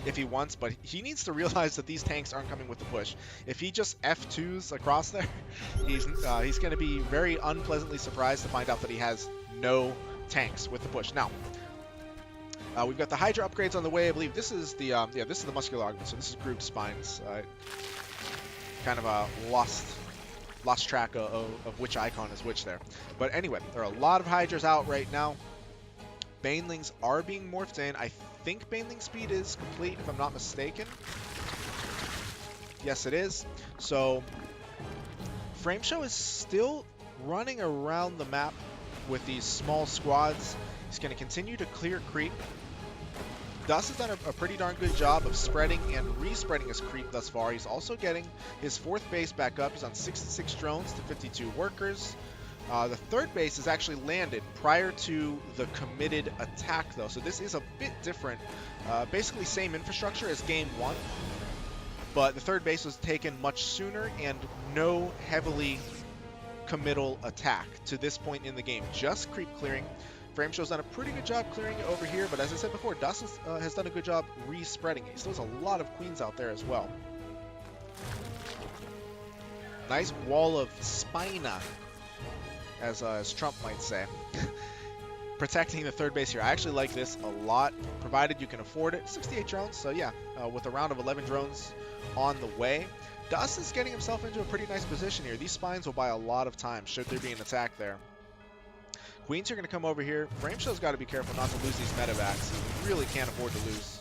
if he wants, but he needs to realize that these tanks aren't coming with the push. If he just F2s across there, he's going to be very unpleasantly surprised to find out that he has no tanks with the push. Now, we've got the Hydra upgrades on the way. I believe this is the this is the muscular augment. So this is grouped spines. Kind of lost track of which icon is which there. But anyway, there are a lot of Hydras out right now. Banelings are being morphed in. I think Baneling speed is complete, if I'm not mistaken. Yes, it is. So Frameshow is still running around the map with these small squads. He's going to continue to clear creep. Dust has done a pretty darn good job of spreading and re-spreading his creep thus far. He's also getting his 4th base back up. He's on 66 drones to 52 workers. The 3rd base is actually landed prior to the committed attack, though, so this is a bit different. Basically same infrastructure as Game 1, but the 3rd base was taken much sooner and no heavily committal attack to this point in the game. Just creep clearing. Frameshow's done a pretty good job clearing it over here, but as I said before, Dust has done a good job re-spreading it. He still has a lot of queens out there as well. Nice wall of spina, as Trump might say. Protecting the 3rd base here. I actually like this a lot, provided you can afford it. 68 drones, so yeah, with a round of 11 drones on the way. Dust is getting himself into a pretty nice position here. These spines will buy a lot of time should there be an attack there. Queens are going to come over here. Frameshow's got to be careful not to lose these medevacs. He really can't afford to lose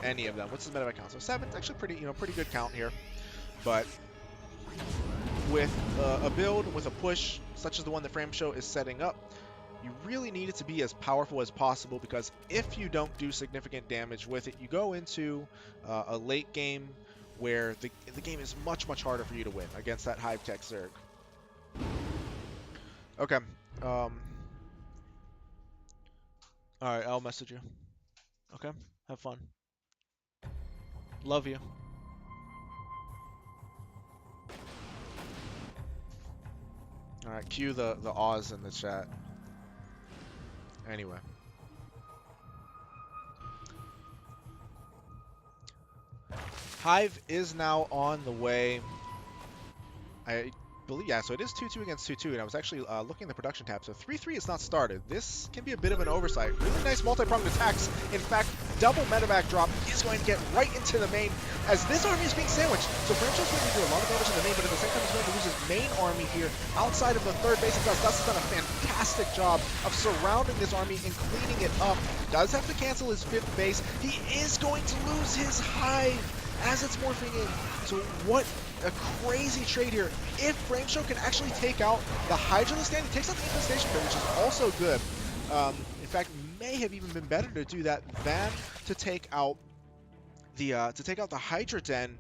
any of them. What's his medevac count? So 7. It's actually pretty good count here. But with a build with a push such as the one that Frameshow is setting up, you really need it to be as powerful as possible, because if you don't do significant damage with it, you go into a late game where the game is much, much harder for you to win against that Hive Tech Zerg. Okay. Alright, I'll message you. Okay? Have fun. Love you. Alright, cue the Oz in the chat. Anyway. Hive is now on the way. I believe, yeah, so it is 2-2 against 2-2, and I was actually looking at the production tab. So 3-3 is not started. This can be a bit of an oversight. Really nice multi-pronged attacks. In fact, double medevac drop is going to get right into the main as this army is being sandwiched. So Frameshow's going to do a lot of damage in the main, but at the same time he's going to lose his main army here outside of the third base of Dust. Dust has done a fantastic job of surrounding this army and cleaning it up. Does have to cancel his fifth base. He is going to lose his hive as it's morphing in. So what a crazy trade here. If Frameshow can actually take out the Hydra stand, he takes out the infestation pit, which is also good. In fact, may have even been better to do that than to take out the Hydra Den.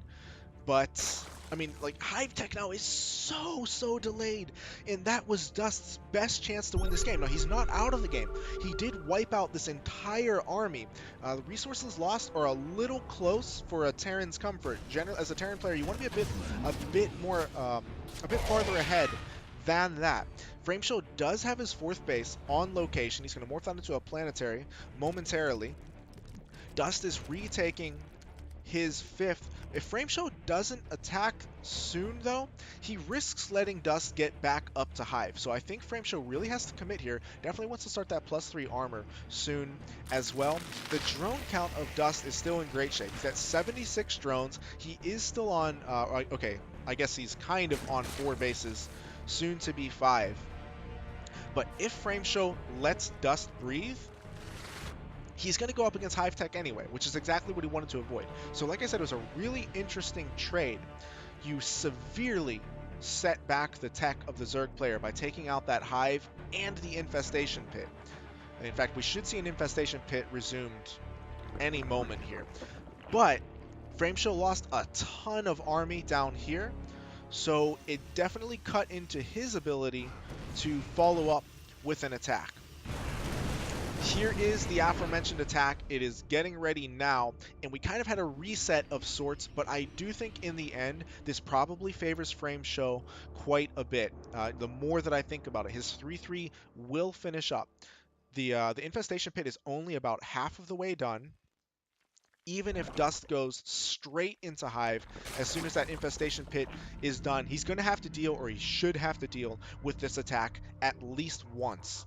But I mean, like, Hive Tech now is so delayed, and that was Dust's best chance to win this game. Now, he's not out of the game. He did wipe out this entire army. The resources lost are a little close for a Terran's comfort. As a Terran player, you want to be a bit farther ahead than that. Frameshow does have his fourth base on location. He's going to morph that into a planetary momentarily. Dust is retaking his fifth. If Frameshow doesn't attack soon, though, he risks letting Dust get back up to Hive. So I think Frameshow really has to commit here. Definitely wants to start that +3 armor soon as well. The drone count of Dust is still in great shape. He's at 76 drones. He is still on, okay, I guess he's kind of on 4 bases, soon to be 5. But if Frameshow lets Dust breathe, he's going to go up against Hive Tech anyway, which is exactly what he wanted to avoid. So like I said, it was a really interesting trade. You severely set back the tech of the Zerg player by taking out that Hive and the Infestation Pit. And in fact, we should see an Infestation Pit resumed any moment here. But Frameshow lost a ton of army down here, so it definitely cut into his ability to follow up with an attack. Here is the aforementioned attack. It is getting ready now, and we kind of had a reset of sorts, but I do think in the end, this probably favors Frameshow quite a bit. The more that I think about it, his 3-3 will finish up. The Infestation Pit is only about half of the way done. Even if Dust goes straight into Hive, as soon as that Infestation Pit is done, he's going to have to deal, or he should have to deal, with this attack at least once.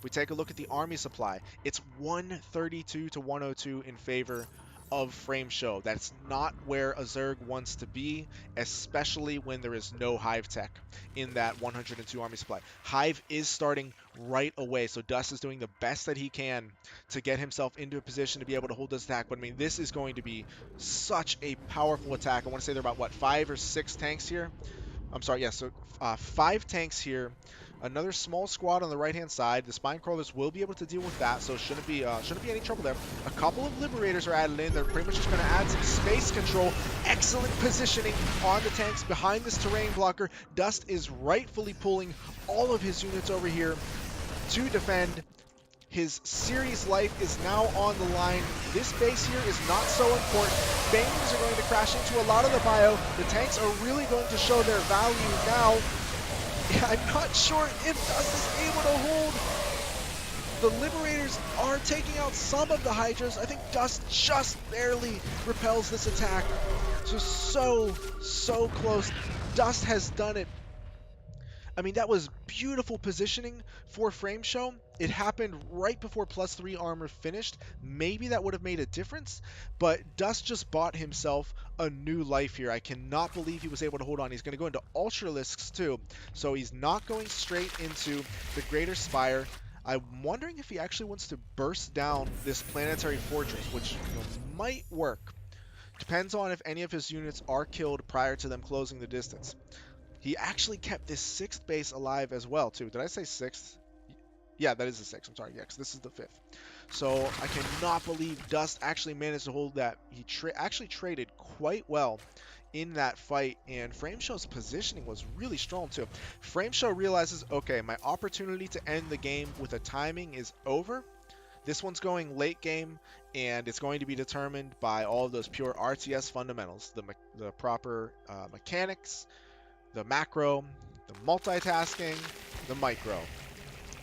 We take a look at the army supply. It's 132 to 102 in favor of Frameshow. That's not where a Zerg wants to be, especially when there is no Hive tech in that 102 army supply. Hive is starting right away, so Dust is doing the best that he can to get himself into a position to be able to hold this attack. But I mean, this is going to be such a powerful attack. I want to say there are about, what, 5 or 6 tanks here? I'm sorry, yeah, so 5 tanks here. Another small squad on the right-hand side. The spine crawlers will be able to deal with that, so shouldn't be any trouble there. A couple of liberators are added in. They're pretty much just going to add some space control. Excellent positioning on the tanks behind this terrain blocker. Dust is rightfully pulling all of his units over here to defend. His series life is now on the line. This base here is not so important. Bangs are going to crash into a lot of the bio. The tanks are really going to show their value now. I'm not sure if Dust is able to hold. The Liberators are taking out some of the Hydras. I think Dust just barely repels this attack. So close. Dust has done it. I mean, that was beautiful positioning for Frameshow. It happened right before +3 armor finished. Maybe that would have made a difference, but Dust just bought himself a new life here. I cannot believe he was able to hold on. He's going to go into Ultralisks too, so he's not going straight into the Greater Spire. I'm wondering if he actually wants to burst down this planetary fortress, which might work. Depends on if any of his units are killed prior to them closing the distance. He actually kept this 6th base alive as well, too. Did I say 6th? Yeah, that is the 6th. I'm sorry. Yeah, 'cause this is the 5th. So I cannot believe Dust actually managed to hold that. He actually traded quite well in that fight, and Frameshow's positioning was really strong, too. Frameshow realizes, okay, my opportunity to end the game with a timing is over. This one's going late game, and it's going to be determined by all of those pure RTS fundamentals, the proper mechanics, the macro, the multitasking, the micro.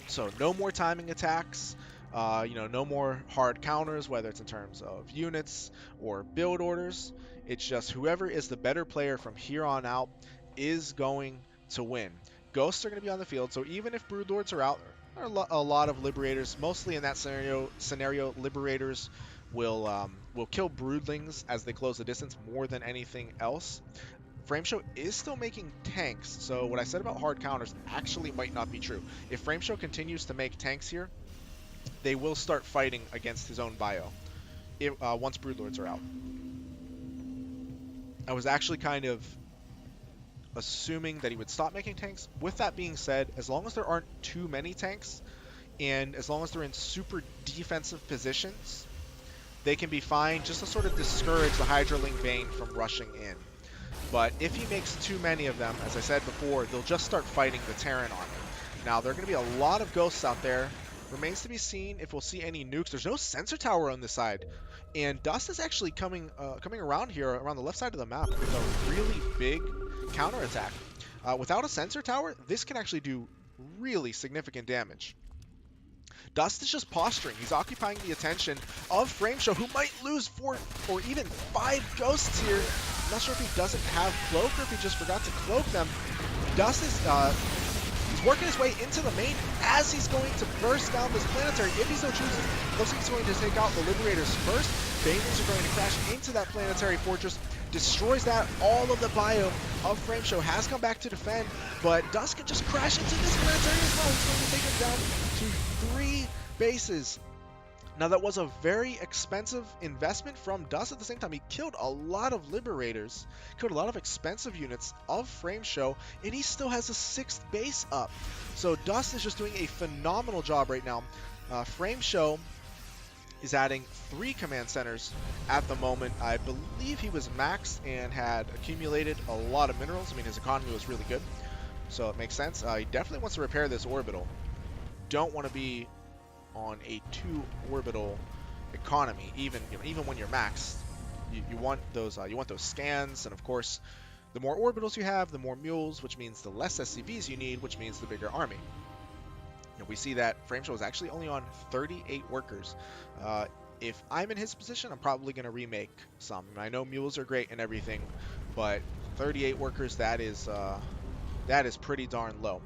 So no more timing attacks, no more hard counters, whether it's in terms of units or build orders. It's just whoever is the better player from here on out is going to win. Ghosts are going to be on the field, so even if Broodlords are out, There are a lot of Liberators. Mostly in that scenario, Liberators will kill Broodlings as they close the distance more than anything else. Frameshow is still making tanks, so what I said about hard counters actually might not be true. If Frameshow continues to make tanks here, they will start fighting against his own bio once Broodlords are out. I was actually kind of assuming that he would stop making tanks. With that being said, as long as there aren't too many tanks, and as long as they're in super defensive positions, they can be fine just to sort of discourage the Hydraling Bane from rushing in. But if he makes too many of them, as I said before, they'll just start fighting the Terran army. Now, there are going to be a lot of ghosts out there. Remains to be seen if we'll see any nukes. There's no sensor tower on this side. And Dust is actually coming around here, around the left side of the map, with a really big counterattack. Without a sensor tower, this can actually do really significant damage. Dust is just posturing. He's occupying the attention of Frameshow, who might lose 4 or even 5 ghosts here. I'm not sure if he doesn't have cloak or if he just forgot to cloak them. Dust is he's working his way into the main as he's going to burst down this planetary. If he so chooses, looks like he's going to take out the Liberators first. Banelings are going to crash into that planetary fortress. Destroys that. All of the bio of Frameshow has come back to defend, but Dust can just crash into this planetary as well. He's going to take him down to 3 bases. Now, that was a very expensive investment from Dust. At the same time, he killed a lot of Liberators, killed a lot of expensive units of Frameshow, and he still has a 6th base up. So Dust is just doing a phenomenal job right now. Frameshow is adding 3 command centers at the moment. I believe he was maxed and had accumulated a lot of minerals. I mean, his economy was really good, so it makes sense. He definitely wants to repair this orbital. Don't want to be on a 2 orbital economy, even when you're maxed. You want those scans, and of course, the more orbitals you have, the more mules, which means the less SCVs you need, which means the bigger army. We see that Frameshow is actually only on 38 workers. If I'm in his position, I'm probably going to remake some. I know mules are great and everything, but 38 workers, that is pretty darn low.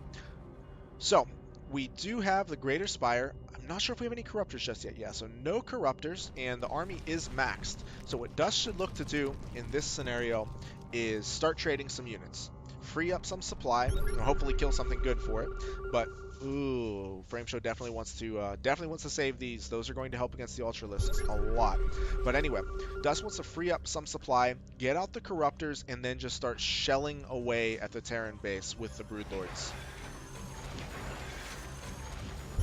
So we do have the Greater Spire. I'm not sure if we have any Corruptors just yet. Yeah, so no Corruptors, and the army is maxed. So what Dust should look to do in this scenario is start trading some units. Free up some supply, and hopefully kill something good for it. But ooh, Frameshow definitely wants to save these. Those are going to help against the Ultralisks a lot. But anyway, Dust wants to free up some supply, get out the Corruptors, and then just start shelling away at the Terran base with the Broodlords.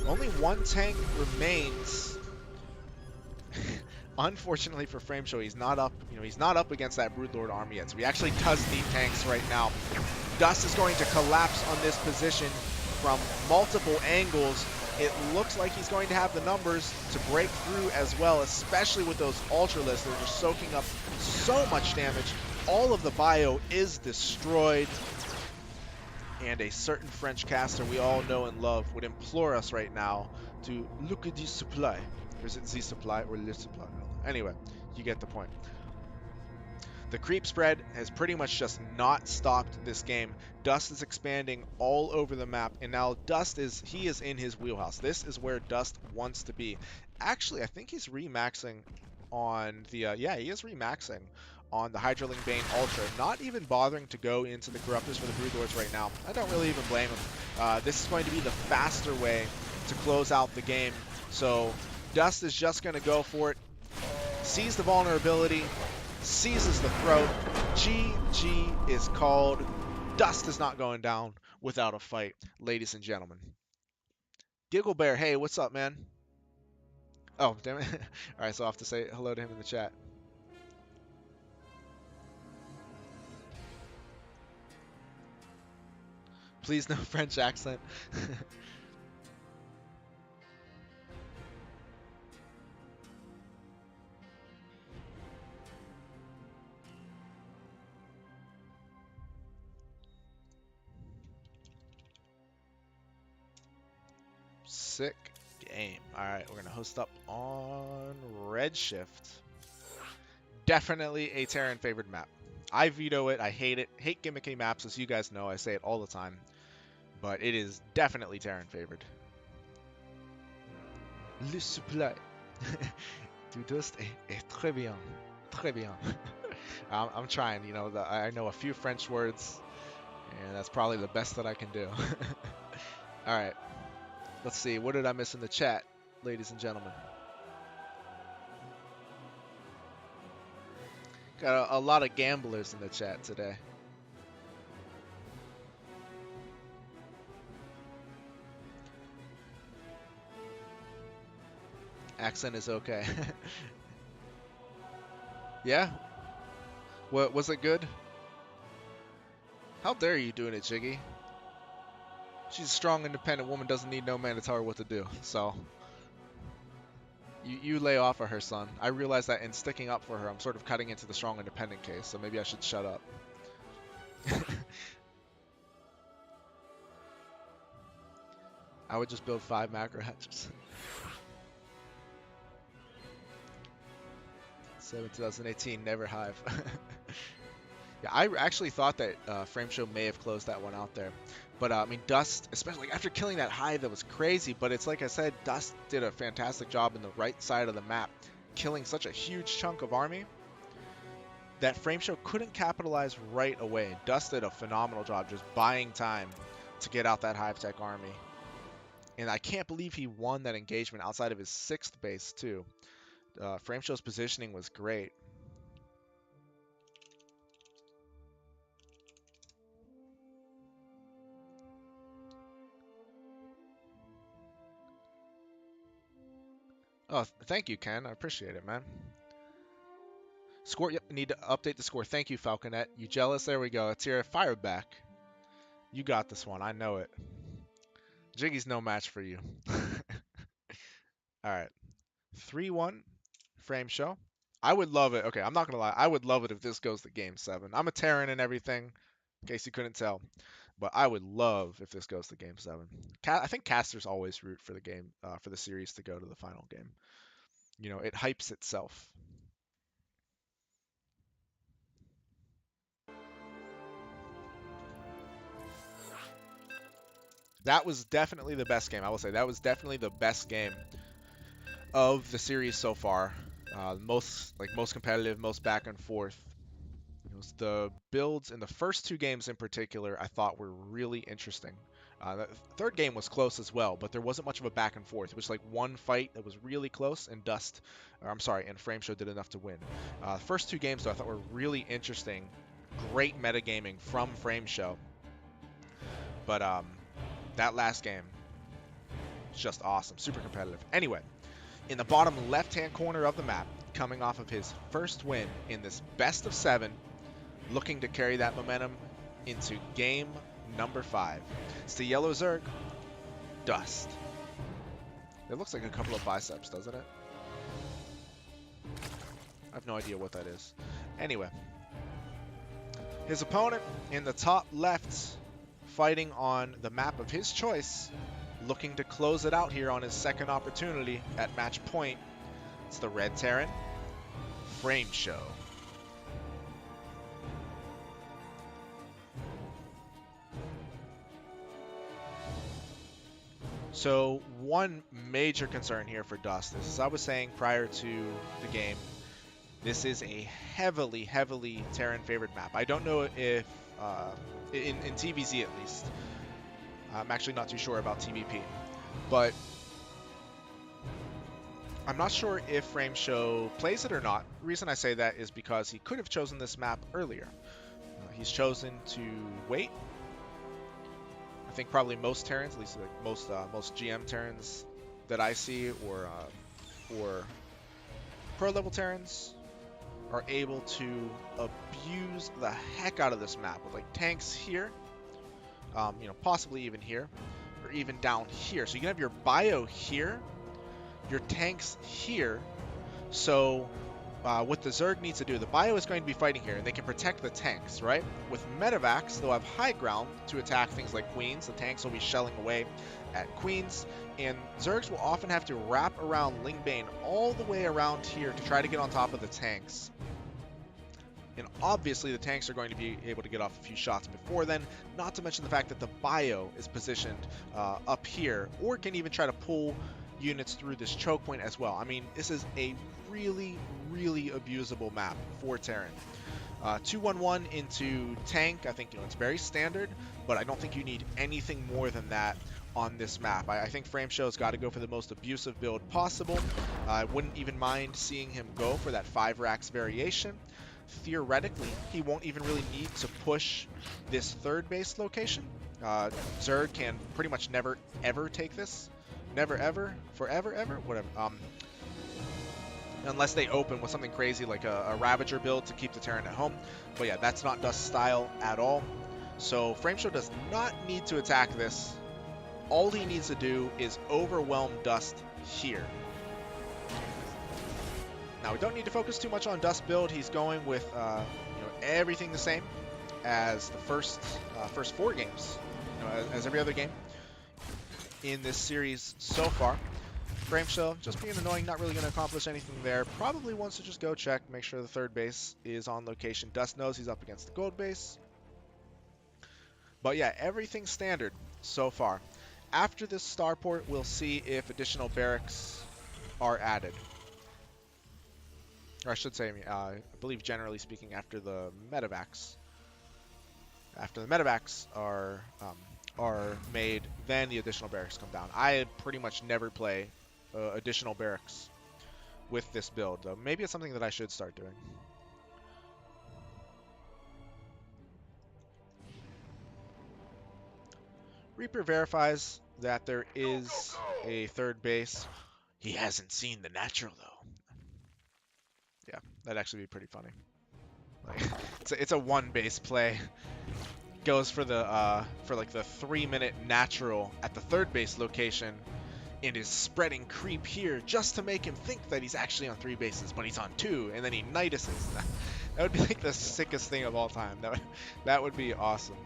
Only 1 tank remains. Unfortunately for Frameshow, he's not up. He's not up against that Broodlord army yet. So he actually does need tanks right now. Dust is going to collapse on this position from multiple angles. It looks like he's going to have the numbers to break through as well, especially with those Ultralisks. They're just soaking up so much damage. All of the bio is destroyed. And a certain French caster we all know and love would implore us right now to look at the supply. Or is it the supply or le supply? Anyway, you get the point. The creep spread has pretty much just not stopped this game. Dust is expanding all over the map, and now Dust is in his wheelhouse. This is where Dust wants to be. Actually, I think he's remaxing on the he is remaxing on the Hydraling Bane Ultra, not even bothering to go into the Corruptors for the Broodlords right now. I don't really even blame him. This is going to be the faster way to close out the game. So Dust is just going to go for it, sees the vulnerability, seizes the throat. GG is called. Dust is not going down without a fight, ladies and gentlemen. Giggle Bear, hey, what's up, man? Oh, damn it. All right, so I have to say hello to him in the chat. Please, no French accent. Sick game. Alright, we're going to host up on Redshift. Definitely a Terran favored map. I veto it. I hate it. Hate gimmicky maps, as you guys know. I say it all the time. But it is definitely Terran favored. Le supply. Du dust est très bien. Très bien. I'm trying, you know, I know a few French words, and that's probably the best that I can do. All right, let's see. What did I miss in the chat, ladies and gentlemen? Got a lot of gamblers in the chat today. Accent is okay. Yeah? What was it good? How dare you doing it, Jiggy? She's a strong, independent woman, doesn't need no man to tell her what to do. So, you lay off of her, son. I realize that in sticking up for her, I'm sort of cutting into the strong, independent case, so maybe I should shut up. I would just build 5 macro hatches. 2018, never Hive. Yeah, I actually thought that Frameshow may have closed that one out there. But, I mean, Dust, especially after killing that Hive, that was crazy. But it's like I said, Dust did a fantastic job in the right side of the map, killing such a huge chunk of army that Frameshow couldn't capitalize right away. Dust did a phenomenal job just buying time to get out that Hive Tech army. And I can't believe he won that engagement outside of his 6th base, too. Frameshow's positioning was great. Oh, thank you, Ken. I appreciate it, man. Score, yep, need to update the score. Thank you, Falconet. You jealous? There we go. It's here. Fire back. You got this one. I know it. Jiggy's no match for you. All right. 3-1 Frameshow. I would love it. Okay, I'm not going to lie. I would love it if this goes to Game 7. I'm a Terran and everything, in case you couldn't tell. But I would love if this goes to Game 7. I think casters always root for the game, for the series to go to the final game. You know, it hypes itself. That was definitely the best game. I will say that was definitely the best game of the series so far. Most competitive, most back and forth. It was the builds in the first 2 games in particular I thought were really interesting. The 3rd game was close as well, but there wasn't much of a back and forth. It was like one fight that was really close, and and Frameshow did enough to win. The first 2 games though I thought were really interesting. Great metagaming from Frameshow. But that last game was just awesome, super competitive. Anyway, in the bottom left-hand corner of the map, coming off of his first win in this best of 7, looking to carry that momentum into game number 5. It's the yellow Zerg, Dust. It looks like a couple of biceps, doesn't it? I have no idea what that is. Anyway, his opponent in the top left, fighting on the map of his choice, looking to close it out here on his 2nd opportunity at match point. It's the red Terran, Frameshow. So one major concern here for Dust is, as I was saying prior to the game, this is a heavily Terran favored map. I don't know if in TvZ at least. I'm actually not too sure about TVP, but I'm not sure if Frameshow plays it or not. The reason I say that is because he could have chosen this map earlier. He's chosen to wait. I think probably most Terrans, at least like most GM Terrans that I see, or pro level Terrans, are able to abuse the heck out of this map with like tanks here, you know, possibly even here, or even down here. So you can have your bio here, your tanks here. So what the Zerg needs to do, the bio is going to be fighting here, and they can protect the tanks, right? With medevacs, they'll have high ground to attack things like queens. The tanks will be shelling away at queens, and Zergs will often have to wrap around Lingbane all the way around here to try to get on top of the tanks. And obviously the tanks are going to be able to get off a few shots before then, not to mention the fact that the bio is positioned up here, or can even try to pull units through this choke point as well. I mean, this is a really, really abusable map for Terran. 2-1-1 into tank, I think it's very standard, but I don't think you need anything more than that on this map. I think Frameshow's got to go for the most abusive build possible. I wouldn't even mind seeing him go for that 5 racks variation. Theoretically, he won't even really need to push this third base location. Zerg can pretty much never ever take this. Never ever, forever ever, whatever. Unless they open with something crazy like a Ravager build to keep the Terran at home. But yeah, that's not Dust's style at all. So Frameshow does not need to attack this. All he needs to do is overwhelm Dust here. Now we don't need to focus too much on Dust build. He's going with everything the same as the first 4 games, as every other game in this series so far. Frameshow just being annoying, not really going to accomplish anything there. Probably wants to just go check, make sure the third base is on location. Dust knows he's up against the gold base. But yeah, everything standard so far. After this starport, we'll see if additional barracks are added. Or I should say, I believe generally speaking, after the medevacs. After the medevacs are made, then the additional barracks come down. I pretty much never play additional barracks with this build, though. Maybe it's something that I should start doing. Reaper verifies that there is a third base. He hasn't seen the natural, though. Yeah, that'd actually be pretty funny. Like, it's a 1 base play. Goes for the like the 3-minute natural at the third base location, and is spreading creep here just to make him think that he's actually on 3 bases, but he's on 2, and then he nitises. That would be like the sickest thing of all time. That would be awesome.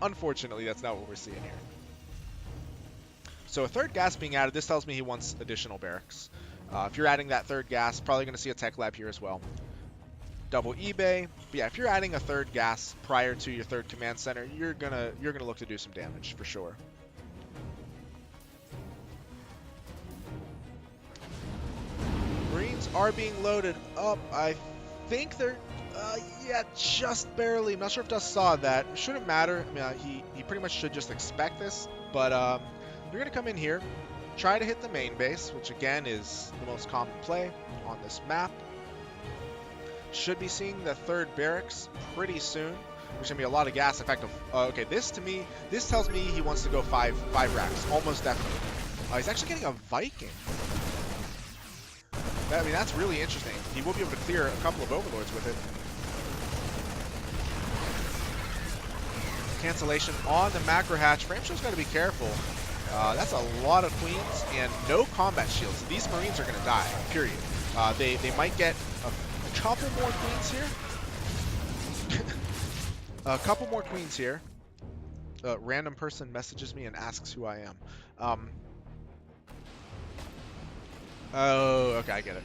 Unfortunately, that's not what we're seeing here. So a third gas being added, this tells me he wants additional barracks. If you're adding that third gas, probably going to see a tech lab here as well. Double eBay. But yeah, if you're adding a third gas prior to your third command center, you're gonna look to do some damage for sure. Marines are being loaded up. I think they're yeah, just barely. I'm not sure if Dust saw that. It shouldn't matter. I mean, he pretty much should just expect this. But they're gonna come in here, try to hit the main base, which again is the most common play on this map. Should be seeing the third barracks pretty soon. There's gonna be a lot of gas. In fact, okay, this tells me he wants to go five racks, almost definitely. He's actually getting a Viking. I mean, that's really interesting. He will be able to clear a couple of overlords with it. Cancellation on the macro hatch. Frameshow's got to be careful. That's a lot of queens and no combat shields. These Marines are going to die, period. They might get a couple more queens here. A couple more queens here. A random person messages me and asks who I am. Oh, okay, I get it.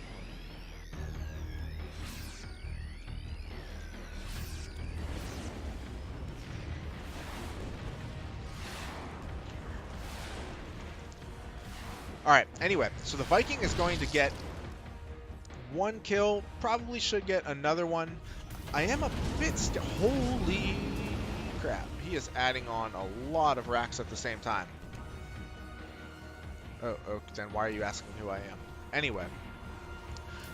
Alright, anyway, so the Viking is going to get 1 kill, probably should get another one. I am a bit holy crap, he is adding on a lot of racks at the same time. Oh, then why are you asking who I am? Anyway,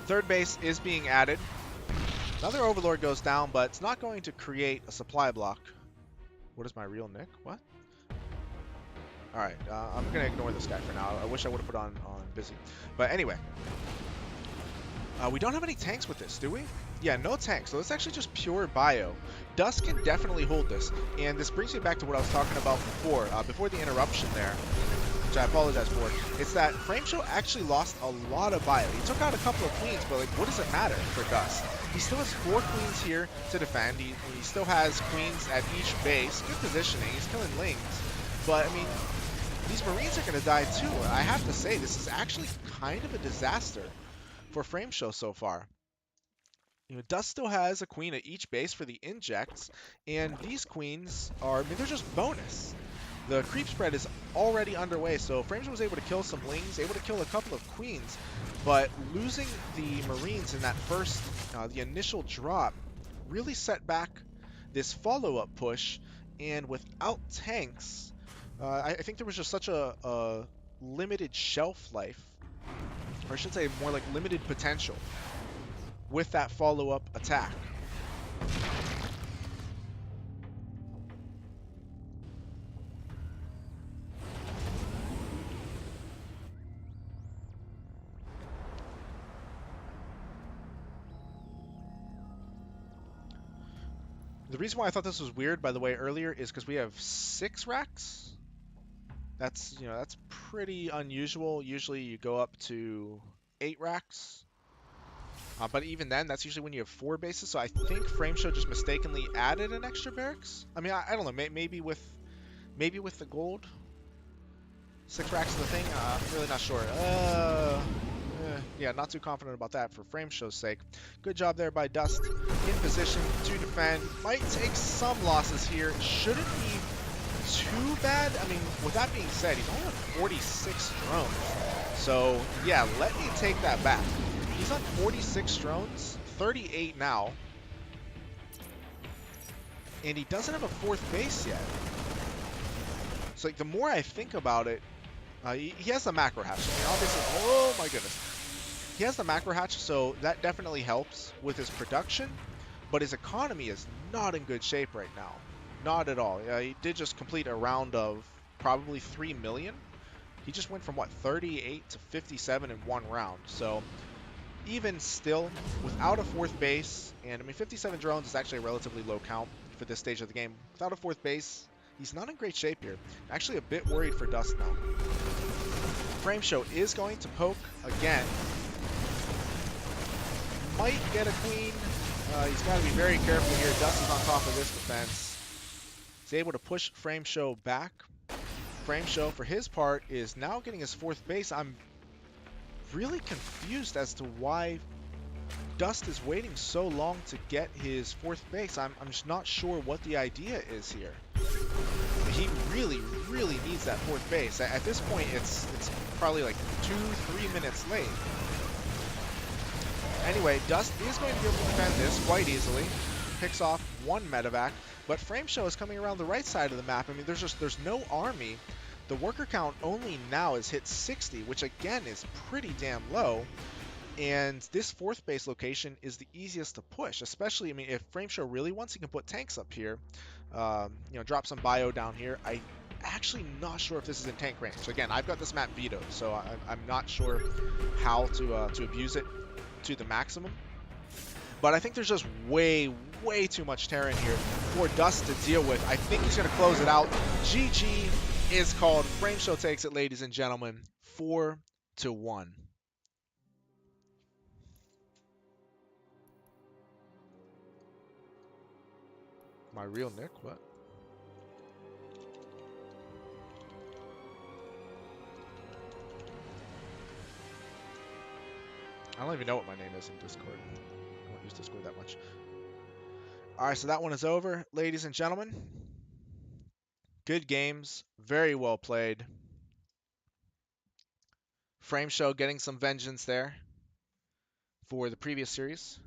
third base is being added. Another Overlord goes down, but it's not going to create a supply block. What is my real nick? What? Alright, I'm going to ignore this guy for now. I wish I would have put on busy. But anyway, we don't have any tanks with this, do we? Yeah, no tanks. So it's actually just pure bio. Dust can definitely hold this. And this brings me back to what I was talking about before the interruption there, which I apologize for. It's that Frameshow actually lost a lot of bio. He took out a couple of queens, but like, what does it matter for Dust? He still has 4 queens here to defend. He still has queens at each base. Good positioning. He's killing lings. But, I mean, these Marines are going to die too. I have to say, this is actually kind of a disaster for Frameshow so far. You know, Dust still has a queen at each base for the injects, and these queens are, I mean, they're just bonus. The creep spread is already underway. So Frameshow was able to kill some Lings, able to kill a couple of Queens, but losing the Marines in that first, the initial drop, really set back this follow-up push. And without tanks, I think there was just such a limited shelf life, or I should say more like limited potential with that follow-up attack. The reason why I thought this was weird, by the way, earlier is because we have 6 racks. That's, that's pretty unusual. Usually you go up to 8 racks. But even then, that's usually when you have 4 bases. So I think Frameshow just mistakenly added an extra barracks. I mean, I don't know. Maybe with the gold. 6 racks is the thing. I'm really not sure. Yeah, not too confident about that for Frameshow's sake. Good job there by Dust in position to defend. Might take some losses here. Shouldn't be too bad. I mean, with that being said, he's only on 46 drones. So, yeah, let me take that back. He's on 46 drones, 38 now. And he doesn't have a 4th base yet. So, like, the more I think about it, he has the macro hatch. I mean, obviously, oh my goodness. He has the macro hatch, so that definitely helps with his production, but his economy is not in good shape right now. Not at all. He did just complete a round of probably 3 million. He just went from, what, 38 to 57 in one round. So even still, without a 4th base, and I mean, 57 drones is actually a relatively low count for this stage of the game. Without a 4th base, he's not in great shape here. Actually a bit worried for Dust now. Frameshow is going to poke again. Might get a queen. He's got to be very careful here. Dust is on top of this defense. He's able to push Frameshow back. Frameshow, for his part, is now getting his 4th base. I'm really confused as to why Dust is waiting so long to get his 4th base. I'm just not sure what the idea is here. He really, really needs that 4th base. At this point, it's probably like 2-3 minutes late. Anyway, Dust is going to be able to defend this quite easily. Picks off 1 medevac, but Frameshow is coming around the right side of the map. I mean, there's no army. The worker count only now is hit 60, which again is pretty damn low. And this 4th base location is the easiest to push, especially, I mean, if Frameshow really wants, he can put tanks up here. Drop some bio down here. I'm actually not sure if this is in tank range. Again, I've got this map vetoed, so I'm not sure how to abuse it to the maximum. But I think there's just way too much terrain here for Dust to deal with. I think he's going to close it out. GG is called. Frameshow takes it, ladies and gentlemen, 4-1. My real Nick? What? I don't even know what my name is in Discord. I don't use Discord that much. Alright, so that one is over. Ladies and gentlemen, good games. Very well played. Frameshow getting some vengeance there for the previous series.